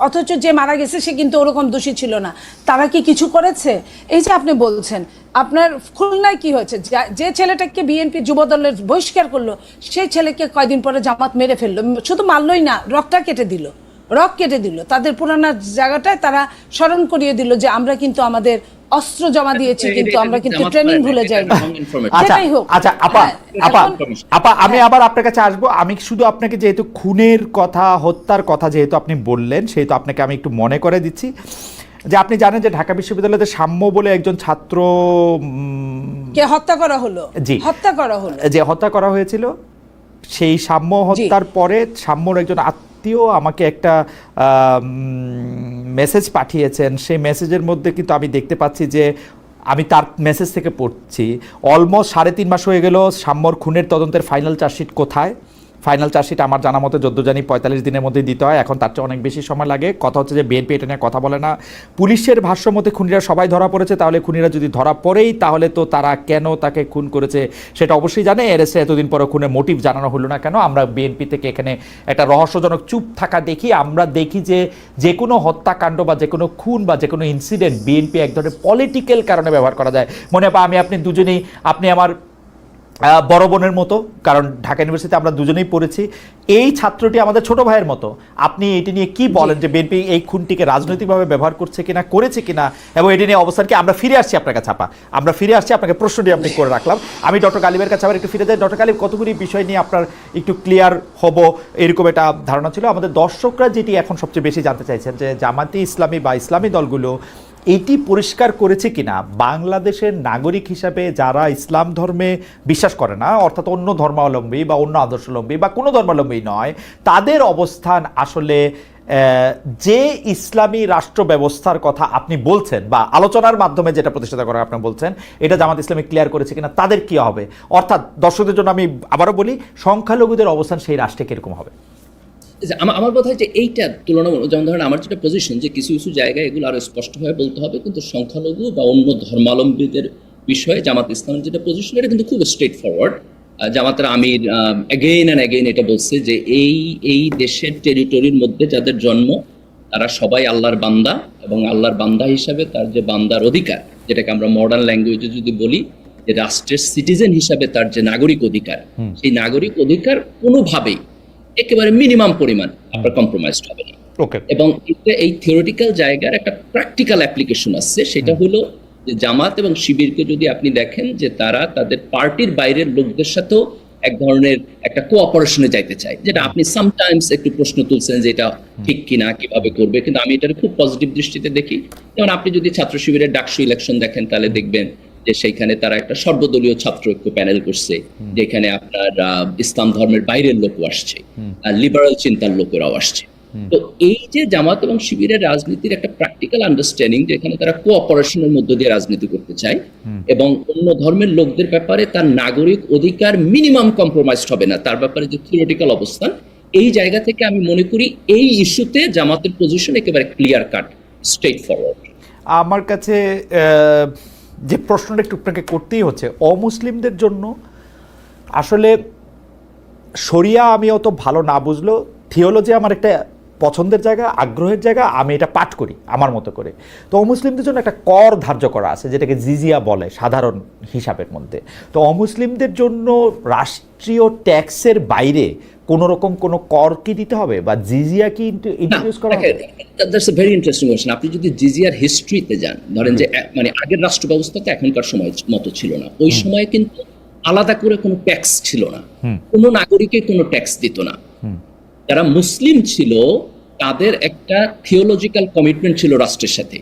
অথচ যে মারা গেছে সে কিন্তু ওরকম দোষী ছিল না, তারা কি কিছু করেছে? এই যে আপনি বলছেন আপনার খুলনায় কি হয়েছে, যে ছেলেটাকে বিএনপি যুবদলের বহিষ্কার করলো, সেই ছেলেকে কয়দিন পরে জামাত মেরে ফেললো। শুধু মারলই না, রক কেটে দিল, তাদের পুরানা জায়গাটায় তারা স্মরণ করিয়ে দিল যে আমরা কিন্তু আমাদের অস্ত্র জমা দিয়েছি, এটা- কিন্তু এটা আমরা কিন্তু জামাত ট্রেনিং করে না, ভুলে এটা যাইনি। wrong information। আচ্ছা যেটাই হোক। আচ্ছা আপা হ্যাঁ, আপা এখন- আপা আমি আবার আপনার কাছে আসবো। আমি শুধু আপনাকে যেহেতু খুনের কথা, হত্যার কথা যেহেতু আপনি বললেন, সেহেতু আপনাকে আমি একটু মনে করে দিচ্ছি যে আপনি জানেন যে ঢাকা বিশ্ববিদ্যালয়তে সাম্য বলে একজন ছাত্র কে হত্যা করা হলো, জি। হত্যা করা হলো। যে হত্যা করা হয়েছিল, সেই সাম্য হত্যার পরে সাম্যর একজন আত্মীয় আমাকে একটা মেসেজ পাঠিয়েছেন। সেই মেসেজের মধ্যে কিন্তু আমি দেখতে পাচ্ছি যে আমি তার মেসেজ থেকে পড়ছি, অলমোস্ট 3.5 মাস হয়ে গেল সাম্যর খুনের তদন্তের ফাইনাল চার্জশিট কোথায়? ফাইনাল চার্জশিট আমার জানা মতো 14 জানি 45 দিনের মধ্যে দিতে হয়, এখন তার চেয়ে অনেক বেশি সময় লাগে। কথা হচ্ছে যে বিএনপি এটা নিয়ে কথা বলে না। পুলিশের ভাষ্য মতে খুনিরা সবাই ধরা পড়েছে, তাহলে খুনিরা যদি ধরা পড়েই তাহলে তো তারা কেন তাকে খুন করেছে সেটা অবশ্যই জানে। এরএসএ এতদিন পরে খুনের মোটিভ জানানো হলো না কেন? আমরা বিএনপি থেকে এখানে একটা রহস্যজনক চুপ থাকা দেখি। আমরা দেখি যে যে কোনো হত্যাকাণ্ড বা যে কোনো খুন বা যে কোনো ইনসিডেন্ট বিএনপি এক ধরনের পলিটিক্যাল কারণে ব্যবহার করা যায়। মনে হয় আমি আপনি দুজনেই, আপনি আমার বড় বোনের মতো, কারণ ঢাকা ইউনিভার্সিটিতে আমরা দুজনেই পড়েছি। এই ছাত্রটি আমাদের ছোট ভাইয়ের মতো। আপনি এটি নিয়ে কি বলেন যে বিএনপি এই খুনটিকে রাজনৈতিকভাবে ব্যবহার করছে কিনা, করেছে কিনা, এবং এটি নিয়ে অবস্থান কি? আমরা ফিরে আসছি আপনার কাছে আপা, আমরা ফিরে আসছি, আপনাকে প্রশ্নটি আপনি করে রাখলাম। আমি ডক্টর গালিবের কাছে আবার একটু ফিরে যাই। ডক্টর গালিব, কতগুলি বিষয় নিয়ে আপনার একটু ক্লিয়ার হব এরকম একটা ধারণা ছিল। আমাদের দর্শকরা যেটি এখন সবচেয়ে বেশি জানতে চাইছেন যে জামাতে ইসলামী বা ইসলামী দলগুলো এটি পরিষ্কার করেছে কিনা বাংলাদেশের নাগরিক হিসাবে যারা ইসলাম ধর্মে বিশ্বাস করে না, অর্থাৎ অন্য ধর্মাবলম্বী বা অন্য আদর্শাবলম্বী বা কোনো ধর্মাবলম্বী নয়, তাদের অবস্থান আসলে যে ইসলামী রাষ্ট্র ব্যবস্থার কথা আপনি বলছেন বা আলোচনার মাধ্যমে যেটা প্রতিষ্ঠা করা আপনি বলছেন, এটা জামাত ইসলামী ক্লিয়ার করেছে কিনা, তাদের কি হবে? অর্থাৎ দর্শকদের জন্য আমি আবারও বলি, সংখ্যালঘুদের অবস্থান সেই রাষ্ট্রে কিরকম হবে? আমার বোধ হয় যে এইটা তুলনামূলক, যেমন ধরেন আমার যেটা পজিশন যে কিছু কিছু জায়গায় এগুলো আরো স্পষ্টভাবে বলতে হবে, কিন্তু সংখ্যালঘু বা অন্য ধর্মাবলম্বীদের বিষয়ে জামাত ইসলামের যেটা পজিশন এটা কিন্তু খুব স্ট্রেট ফরওয়ার্ড। জামাতের আমির অ্যাগেইন অ্যান্ড অ্যাগেইন এটা বলছে যে এই দেশের টেরিটরির মধ্যে যাদের জন্ম তারা সবাই আল্লাহর বান্দা, এবং আল্লাহর বান্দা হিসাবে তার যে বান্দার অধিকার, যেটাকে আমরা মডার্ন ল্যাঙ্গুয়েজে যদি বলি যে রাষ্ট্রের সিটিজেন হিসাবে তার যে নাগরিক অধিকার, সেই নাগরিক অধিকার কোনোভাবেই একেবারে মিনিমাম পরিমাণ আপনার কম্প্রোমাইজড হবে না। ওকে। এবং এই থিওরিটিক্যাল জায়গার একটা প্র্যাকটিক্যাল অ্যাপ্লিকেশন আছে, সেটা হলো যে জামাত এবং শিবিরকে যদি আপনি দেখেন যে তারা তাদের পার্টির বাইরের লোকদের সাথেও এক ধরনের একটা কোঅপারেশনে যাইতে চায়, যেটা আপনি সামটাইমস একটু প্রশ্ন তুলছেন যে এটা ঠিক কিনা, কিভাবে করবে, কিন্তু আমি এটা খুব পজিটিভ দৃষ্টিতে দেখি। যেমন আপনি যদি ছাত্র শিবিরের ডাকসু ইলেকশন দেখেন তাহলে দেখবেন যে সেইখানে তারা একটা সর্বদলীয় ছাত্র ঐক্য প্যানেল করছে, যেখানে আপনার ইসলাম ধর্মের বাইরের লোকও আসছে, লিবারাল চিন্তার লোকেরাও আসছে। তো এই যে জামাত এবং শিবিরের রাজনীতির একটা প্র্যাকটিক্যাল আন্ডারস্ট্যান্ডিং, যেখানে তারা কোঅপারেশনের মধ্য দিয়ে রাজনীতি করতে চায় এবং অন্য ধর্মের লোকদের ব্যাপারে তার নাগরিক অধিকার মিনিমাম কম্প্রোমাইজড হবে না, তার ব্যাপারে যে থিওরিটিক্যাল অবস্থান, এই জায়গা থেকে আমি মনে করি এই ইস্যুতে জামাতের পজিশন একেবারে ক্লিয়ার কাট, স্ট্রেট ফরওয়ার্ড। আমার কাছে যে প্রশ্নটা একটু আপনাকে করতেই হচ্ছে, অমুসলিমদের জন্য আসলে শরিয়া আমি অত ভালো না বুঝলেও থিওলজি আমার একটা পছন্দের জায়গা, আগ্রহের জায়গা, আমি এটা পাঠ করি আমার মতো করে। তো অমুসলিমদের জন্য একটা কর ধার্য করা আছে যেটাকে জিজিয়া বলে সাধারণ হিসাবের মধ্যে। তো অমুসলিমদের জন্য রাষ্ট্রীয় ট্যাক্সের বাইরে কোনো রকম কোনো কর কি দিতে হবে বা জিজিয়া কি ইন্ট্রোডিউস করা হবে? That's a very interesting question. আপনি যদি জিজিয়ার হিস্ট্রিতে যান, ধরেন যে মানে আগের রাষ্ট্র ব্যবস্থাতে এখনকার সময় মতো ছিল না, ওই সময় কিন্তু আলাদা করে কোনো ট্যাক্স ছিল না, কোনো নাগরিকে কোনো ট্যাক্স দিত না। যারা মুসলিম ছিল তাদের একটা থিওলজিক্যাল কমিটমেন্ট ছিল রাষ্ট্রের সাথে,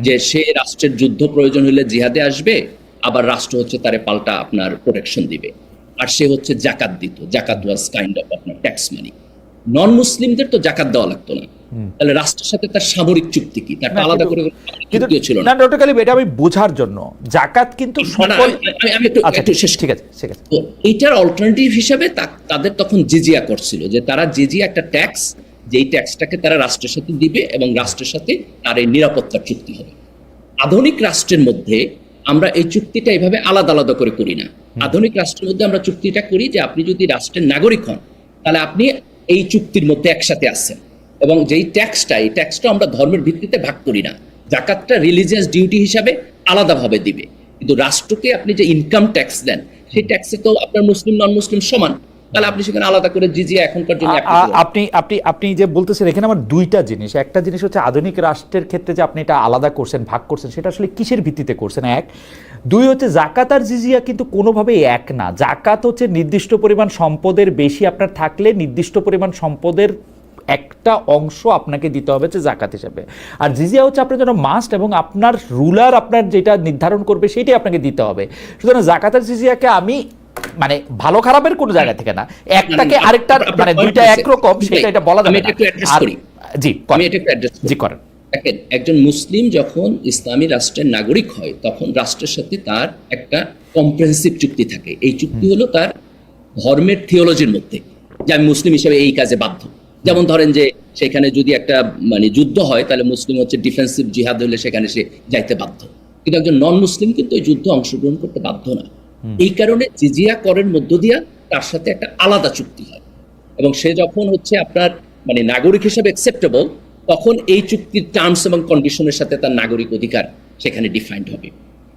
যে সে রাষ্ট্রের যুদ্ধ প্রয়োজন হলে জিহাদে আসবে, আবার রাষ্ট্র হচ্ছে তারে পাল্টা আপনার প্রোটেকশন দিবে, আর সে হচ্ছে জাকাত দিত। জাকাত ওয়াজ কাইন্ড অফ আপনার ট্যাক্স মানি। নন মুসলিমদের তো জাকাত দেওয়া লাগতো না, তাহলে রাষ্ট্রের সাথে তার সামরিক চুক্তি কি, তার আলাদা করে চুক্তিও ছিল না। ডক্টর গালিব, এটা আমি বোঝার জন্য জাকাত কিন্তু সকল, আমি একটু শেষ, ঠিক আছে ঠিক আছে। তো এইটার অল্টারনেটিভ হিসাবে তাদের তখন জিজিয়া করছিল, যে তারা জিজিয়া একটা ট্যাক্স, যেই ট্যাক্সটাকে তারা রাষ্ট্রের সাথে দিবে এবং রাষ্ট্রের সাথে তার এই নিরাপত্তার চুক্তি হবে। আধুনিক রাষ্ট্রের মধ্যে আমরা এই চুক্তিটা এইভাবে আলাদা আলাদা করে করি না। আধুনিক রাষ্ট্রের মধ্যে আমরা চুক্তিটা করি যে আপনি যদি রাষ্ট্রের নাগরিক হন তাহলে আপনি এই চুক্তির মধ্যে একসাথে আসছেন, এবং যেই ট্যাক্সটা, এই ট্যাক্সটা আমরা ধর্মের ভিত্তিতে ভাগ করি না। জাকাতটা রিলিজিয়াস ডিউটি হিসাবে আলাদাভাবে দিবে, কিন্তু রাষ্ট্রকে আপনি যে ইনকাম ট্যাক্স দেন সেই ট্যাক্সে তো আপনার মুসলিম নন মুসলিম সমান, তাহলে আপনি সেখানে আলাদা করে জিজিয়া এখনকার জন্য apply করুন। আপনি আপনি আপনি যে বলতেছেন এখানে আমার দুইটা জিনিস, একটা জিনিস হচ্ছে আধুনিক রাষ্ট্রের ক্ষেত্রে যে আপনি এটা আলাদা করছেন, ভাগ করছেন, সেটা আসলে কিসের ভিত্তিতে করছেন, এক। দুই হচ্ছে জাকাত আর জিজিয়া কিন্তু কোনোভাবেই এক না। জাকাত হচ্ছে নির্দিষ্ট পরিমাণ সম্পদের বেশি আপনার থাকলে নির্দিষ্ট পরিমাণ সম্পদের একটা অংশ আপনাকে দিতে হবে যে জাকাত হিসেবে, আর জিজিয়া হচ্ছে আপনার জন্য মাস্ট এবং আপনার রুলার আপনার যেটা নির্ধারণ করবে সেটাই আপনাকে দিতে হবে। সুতরাং জাকাত আর জিজিয়াকে আমি মানে ভালো খারাপের কোনো জায়গা থেকে না, একটাকে আরেকটার মানে দুইটা একরকম সেটা এটা বলা যাবে আমি না। এটা একটু অ্যাড্রেস আর করি। জি আমি এটা একটু অ্যাড্রেস জি করেন। দেখেন, একজন মুসলিম যখন ইসলামী রাষ্ট্রের নাগরিক হয় তখন রাষ্ট্রের সাথে তার একটা কম্প্রিহেন্সিভ চুক্তি থাকে। এই চুক্তি হলো তার ধর্মের থিওলজির মধ্যে, যে আমি মুসলিম হিসেবে এই কাজে বাধ্য। যেমন ধরেন যে সেখানে যদি একটা মানে যুদ্ধ হয় তাহলে মুসলিম হচ্ছে ডিফেন্সিভ জিহাদ হলে সেখানে সে যাইতে বাধ্য, কিন্তু একজন নন মুসলিম কিন্তু এই যুদ্ধে অংশগ্রহণ করতে বাধ্য না। এই কারণে জিজিয়া করের মধ্য দিয়া তার সাথে একটা আলাদা চুক্তি হয়, এবং সে যখন হচ্ছে আপনার মানে নাগরিক হিসেবে অ্যাকসেপ্টেবল তখন এই চুক্তির টার্মস এবং কন্ডিশনের সাথে তার নাগরিক অধিকার সেখানে ডিফাইন্ড হবে।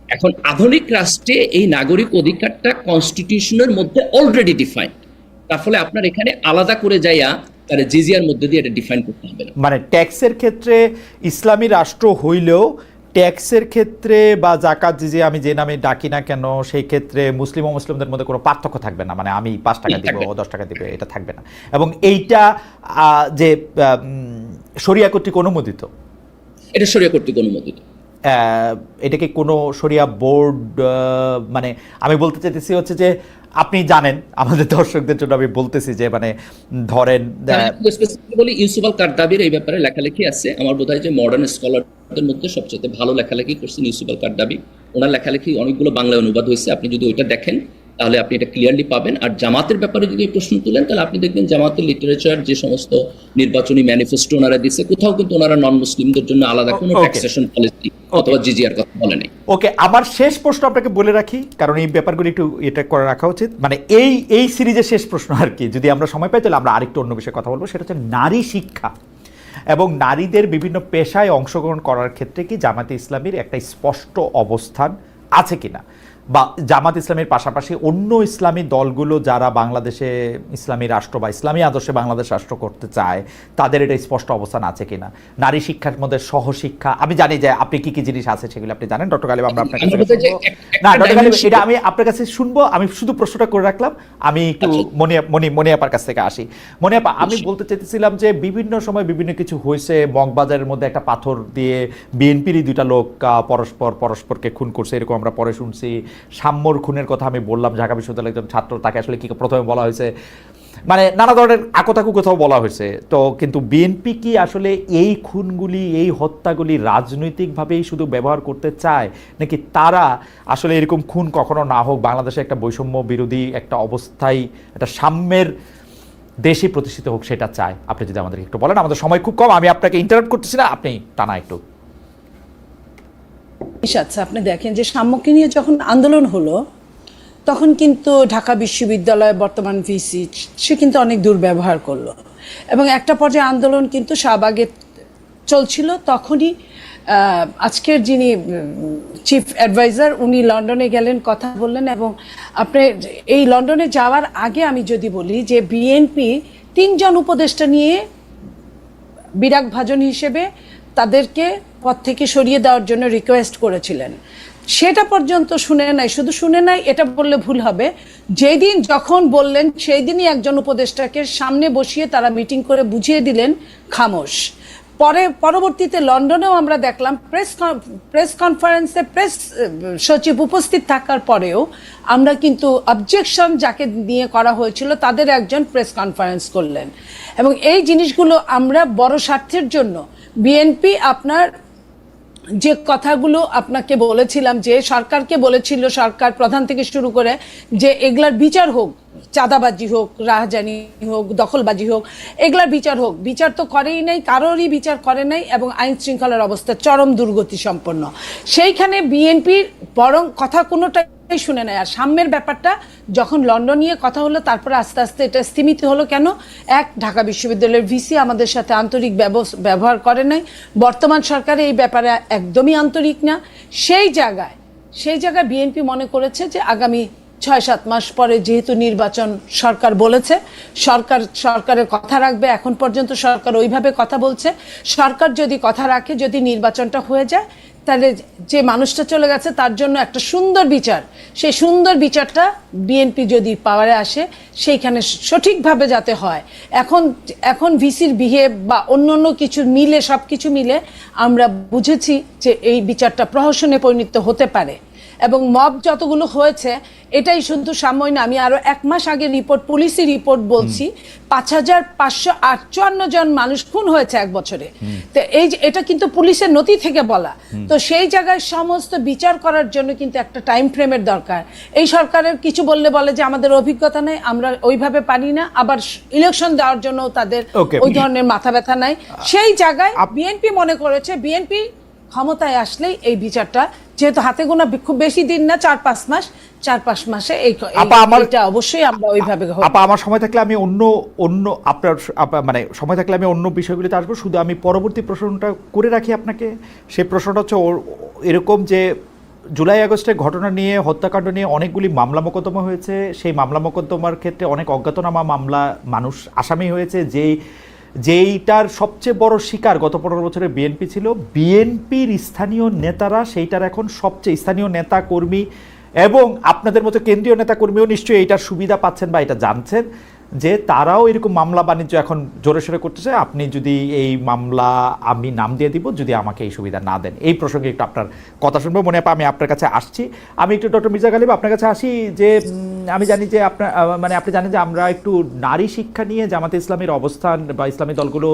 এখন আধুনিক রাষ্ট্রে এই নাগরিক অধিকারটা কনস্টিটিউশনের মধ্যে অলরেডি ডিফাইন্ড, তার ফলে আপনার এখানে আলাদা করে যাইয়া তার জিজিয়ার মধ্যে দিয়ে এটা ডিফাইন করতে হবে না। মানে ট্যাক্সের ক্ষেত্রে ইসলামী রাষ্ট্র হইলেও ট্যাক্সের ক্ষেত্রে বা জাকাত জিজিয়া আমি যে নামে ডাকি না কেন সেই ক্ষেত্রে মুসলিম ও মুসলিমদের মধ্যে কোনো পার্থক্য থাকবে না, মানে আমি 5 টাকা দিব 10 টাকা দিব এটা থাকবে না, এবং এইটা যে শরিয়া কর্তৃক অনুমোদিত, এটা শরিয়া কর্তৃক অনুমোদিত। এটাকে কোনো শরিয়া বোর্ড মানে আমি বলতে চাইতেছি হচ্ছে যে আপনি জানেন আমাদের দর্শকদের জন্য আমি বলতেছি যে মানে ধরেন স্পেসিফিক্যালি ইউসুফ আল কারদাবির এই ব্যাপারে লেখালেখি আছে। আমার বোধহয় যে মডার্ন স্কলারদের মধ্যে সবচেয়ে ভালো লেখালেখি করছেন ইউসুফ আল কারদাবি। ওনার লেখালেখি অনেকগুলো বাংলায় অনুবাদ হয়েছে, আপনি যদি ওইটা দেখেন তাহলে আপনি এটা ক্লিয়ারলি পাবেন। আর জামাতের ব্যাপারে যদি প্রশ্ন তুলেন তাহলে আপনি দেখবেন জামাতের লিটারেচার যে সমস্ত নির্বাচনী ম্যানিফেস্টো ওনারা দিচ্ছে কোথাও কিন্তু ওনারা নন মুসলিমদের জন্য আলাদা কোনো ট্যাক্সেশন পলিসি অথবা জিজিয়ার কথা বলে নেই। ওকে, আমার শেষ প্রশ্ন আপনাকে বলে রাখি, কারণ এই ব্যাপারগুলো একটু এটা করে রাখা উচিত, মানে এই সিরিজের শেষ প্রশ্ন আর কি, যদি আমরা সময় পাই তাহলে আমরা আরেকটু অন্য বিষয়ে কথা বলবো, সেটা হচ্ছে নারী শিক্ষা এবং নারীদের বিভিন্ন পেশায় অংশগ্রহণ করার ক্ষেত্রে কি জামাতে ইসলামীর একটা স্পষ্ট অবস্থান আছে কিনা, বা জামাত ইসলামীর পাশাপাশি অন্য ইসলামী দলগুলো যারা বাংলাদেশে ইসলামী রাষ্ট্র বা ইসলামী আদর্শে বাংলাদেশ রাষ্ট্র করতে চায় তাদের এটা স্পষ্ট অবস্থান আছে কিনা, নারী শিক্ষার মধ্যে সহশিক্ষা, আমি জানি যে আপনি কি কি জিনিস আছে সেগুলো আপনি জানেন ডক্টর গালিব, আমরা আপনার কাছে না ডক্টর গালিব এটা আমি আপনার কাছে শুনবো, আমি শুধু প্রশ্নটা করে রাখলাম, আমি একটু মনিয়াপার কাছ থেকে আসি। মনিয়াপা, আমি বলতে চাইতেছিলাম যে বিভিন্ন সময় বিভিন্ন কিছু হয়েছে, মগবাজারের মধ্যে একটা পাথর দিয়ে বিএনপিরই 2টা লোক পরস্পরকে খুন করছে, এরকম আমরা পরে শুনছি। সাম্যর খুনের কথা আমি বললাম, ঢাকা বিশ্ববিদ্যালয়ের একজন ছাত্র, তাকে আসলে কি প্রথমে বলা হয়েছে, মানে নানা ধরনের আকতাকু কোথাও বলা হয়েছে, তো কিন্তু বিএনপি কি আসলে এই খুনগুলি এই হত্যাগুলি রাজনৈতিকভাবেই শুধু ব্যবহার করতে চায়, নাকি তারা আসলে এরকম খুন কখনো না হোক, বাংলাদেশে একটা বৈষম্য বিরোধী একটা অবস্থায় একটা সাম্যের দেশে প্রতিষ্ঠিত হোক সেটা চায়? আপনি যদি আমাদের একটু বলেন, আমাদের সময় খুব কম, আমি আপনাকে ইন্টারাপ্ট করতেছি না, আপনি টানা একটু। আচ্ছা, আপনি দেখেন যে সাম্যকে নিয়ে যখন আন্দোলন হলো তখন কিন্তু ঢাকা বিশ্ববিদ্যালয় বর্তমান ভিসি সে কিন্তু অনেক দুর্ব্যবহার করলো, এবং একটা পর্যায়ে আন্দোলন কিন্তু শাহবাগে চলছিল। তখনই আজকের যিনি চিফ অ্যাডভাইজার উনি লন্ডনে গেলেন, কথা বললেন, এবং আপনি এই লন্ডনে যাওয়ার আগে আমি যদি বলি যে বিএনপি 3 জন উপদেষ্টা নিয়ে বিরাগ ভাজন হিসেবে তাদেরকে পদ থেকে সরিয়ে দেওয়ার জন্য রিকোয়েস্ট করেছিলেন। সেটা পর্যন্ত শুনে নাই, শুধু শুনে নাই এটা বললে ভুল হবে, যেই দিন যখন বললেন সেই দিনই একজন উপদেষ্টাকে সামনে বসিয়ে তারা মিটিং করে বুঝিয়ে দিলেন খামোশ। পরবর্তীতে লন্ডনেও আমরা দেখলাম প্রেস কনফারেন্সে প্রেস সচিব উপস্থিত থাকার পরেও আমরা কিন্তু অবজেকশন যাকে নিয়ে করা হয়েছিল তাদের একজন প্রেস কনফারেন্স করলেন, এবং এই জিনিসগুলো আমরা বড় স্বার্থের জন্য বিএনপি আপনার যে কথাগুলো আপনাকে বলেছিলাম, যে সরকারকে বলেছিল, সরকার প্রধান থেকে শুরু করে, যে এগুলার বিচার হোক, চাঁদাবাজি হোক, রাহাজানি হোক, দখলবাজি হোক, এগুলার বিচার হোক, বিচার তো করেই নাই, কারোরই বিচার করে নাই, এবং আইন শৃঙ্খলার অবস্থা চরম দুর্গতি সম্পন্ন। সেইখানে বিএনপির বরং কথা কোনোটাই শুনে নেয়। আর সাম্যের ব্যাপারটা যখন লন্ডন নিয়ে কথা হলো তারপরে আস্তে আস্তে এটা স্থিমিত হলো কেন? ঢাকা বিশ্ববিদ্যালয়ের ভিসি আমাদের সাথে আন্তরিক ব্যবহার করে নাই, বর্তমান সরকার এই ব্যাপারে একদমই আন্তরিক না। সেই জায়গায় বিএনপি মনে করেছে যে আগামী 6-7 মাস পরে যেহেতু নির্বাচন সরকার বলেছে, সরকারের কথা রাখবে। এখন পর্যন্ত সরকার ওইভাবে কথা বলছে। সরকার যদি কথা রাখে, যদি নির্বাচনটা হয়ে যায়, তাহলে যে মানুষটা চলে গেছে তার জন্য একটা সুন্দর বিচার, সেই সুন্দর বিচারটা বিএনপি যদি পাওয়ারে আসে সেইখানে সঠিকভাবে যাতে হয়। এখন ভিসির বিহেভ বা অন্য কিছু মিলে, সব কিছু মিলে আমরা বুঝেছি যে এই বিচারটা প্রহসনে পরিণত হতে পারে। এবং মব যতগুলো হয়েছে এটাই শুধু সাময়িক না, আমি আরো 1 মাস আগে পুলিশি রিপোর্ট বলছি, 5558 জন মানুষ খুন হয়েছে 1 বছরে। তো এটা কিন্তু পুলিশের নথি থেকে বলা। তো সেই জায়গায় সমস্ত বিচার করার জন্য কিন্তু একটা টাইম ফ্রেমের দরকার। এই সরকারের কিছু বলে যে আমাদের অভিজ্ঞতা নেই, আমরা ওইভাবে পারি না, আবার ইলেকশন দেওয়ার জন্য তাদের ওই ধরনের মাথা ব্যথা নাই। সেই জায়গায় বিএনপি মনে করেছে বিএনপি ক্ষমতায় আসলেই এই বিচারটা, যেহেতু হাতে গোনা খুব বেশি দিন না, 4-5 মাস, 4-5 মাসে এইটা অবশ্যই আমরা ওইভাবে। আমার সময় থাকলে আমি সময় থাকলে আমি অন্য বিষয়গুলিতে আসবো। শুধু আমি পরবর্তী প্রশ্নটা করে রাখি আপনাকে। সেই প্রশ্নটা হচ্ছে এরকম যে জুলাই আগস্টের ঘটনা নিয়ে, হত্যাকাণ্ড নিয়ে অনেকগুলি মামলা মোকদ্দমা হয়েছে। সেই মামলা মোকদ্দমার ক্ষেত্রে অনেক অজ্ঞাতনামা মামলা মানুষ আসামি হয়েছে। যেইটার সবচেয়ে বড় শিকার গত 15 বছরে বিএনপি ছিল। বিএনপির স্থানীয় নেতারা সেইটার এখন সবচেয়ে, স্থানীয় নেতা কর্মী এবং আপনাদের মতো কেন্দ্রীয় নেতা কর্মীও নিশ্চয়ই এইটার সুবিধা পাচ্ছেন বা এটা জানছেন যে তারাও এরকম মামলা বাণিজ্য এখন জোরে সোরে করতেছে। আপনি যদি এই মামলা, আমি নাম দিয়ে দিব যদি আমাকে এই সুবিধা না দেন। এই প্রসঙ্গে একটু আপনার কথা শুনবো। মনে আমি আপনার কাছে আসছি। আমি একটু ডক্টর মির্জা গালিব আপনার কাছে আসি যে আমি জানি যে আপনি জানেন যে আমরা একটু নারী শিক্ষা নিয়ে জামাতে ইসলামের অবস্থান বা ইসলামী দলগুলো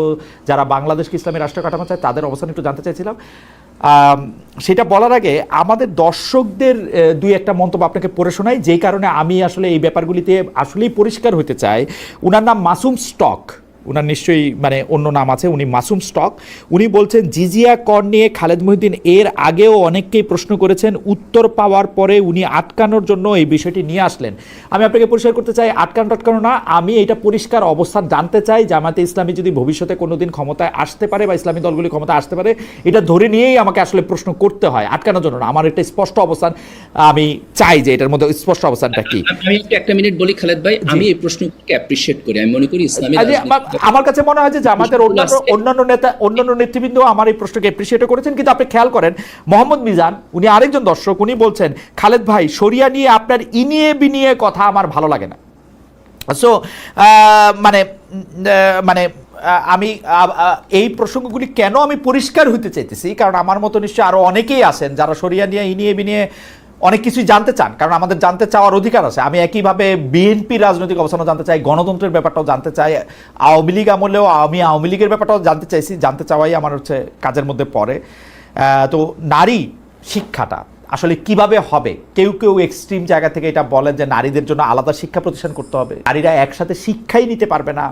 যারা বাংলাদেশকে ইসলামী রাষ্ট্র কাঠামো চায় তাদের অবস্থান একটু জানতে চাইছিলাম। সেটা বলার আগে আমাদের দর্শকদের 2-1টা মন্তব্য আপনাকে পড়ে শোনাই, যেই কারণে আমি আসলে এই ব্যাপারগুলিতে আসলেই পরিষ্কার হতে চাই। উনার নাম মাসুম স্টক, উনার নিশ্চয়ই অন্য নাম আছে, উনি মাসুম স্টক। উনি বলছেন জিজিয়া কর নিয়ে খালেদ মহিউদ্দিন এর আগেও অনেককেই প্রশ্ন করেছেন, উত্তর পাওয়ার পরে উনি আটকানোর জন্য এই বিষয়টি নিয়ে আসলেন। আমি আপনাকে পরিষ্কার করতে চাই, আটকানো না, আমি এটা পরিষ্কার অবস্থান জানতে চাই। জামাতে ইসলামী যদি ভবিষ্যতে কোনোদিন ক্ষমতায় আসতে পারে বা ইসলামী দলগুলি ক্ষমতায় আসতে পারে, এটা ধরে নিয়েই আমাকে আসলে প্রশ্ন করতে হয়, আটকানোর জন্য না। আমার একটা স্পষ্ট অবস্থান আমি চাই যে এটার মধ্যে স্পষ্ট অবস্থানটা কি। আমি একটা মিনিট বলি খালেদ ভাই, আমি এই প্রশ্নকে অ্যাপ্রিশিয়েট করি। আমি মনে করি ইসলামী, আমার কাছে মনে হয় যে জামাতের অন্যান্য নেতৃবৃন্দ আমার এই প্রশ্নকে অ্যাপ্রিশিয়েট করেছেন। কিন্তু আপনি খেয়াল করেন, মোহাম্মদ মিজান উনি আরেকজন দর্শক, উনি বলছেন খালেদ ভাই শরিয়া নিয়ে আপনার ইনিয়ে বিনিয়ে কথা আমার ভালো লাগে না। সো আমি এই প্রসঙ্গগুলি কেন আমি পরিষ্কার হইতে চাইতেছি, কারণ আমার মতো নিশ্চয়ই আরো অনেকেই আছেন যারা শরিয়া নিয়ে ইনিয়ে বিনিয়ে অনেক কিছুই জানতে চান, কারণ আমাদের জানতে চাওয়ার অধিকার আছে। আমি একইভাবে বিএনপি রাজনৈতিক অবস্থানও জানতে চাই, গণতন্ত্রের ব্যাপারটাও জানতে চাই, আওয়ামী লীগ আমলেও আমি আওয়ামী লীগের ব্যাপারটাও জানতে চাওয়াই আমার কাজের মধ্যে পড়ে। তো নারী শিক্ষাটা আসলে কিভাবে হবে? কেউ এক্সট্রিম জায়গা থেকে এটা বলেন যে নারীদের জন্য আলাদা শিক্ষা প্রতিষ্ঠান করতে হবে, নারীরা একসাথে শিক্ষাই নিতে পারবে না।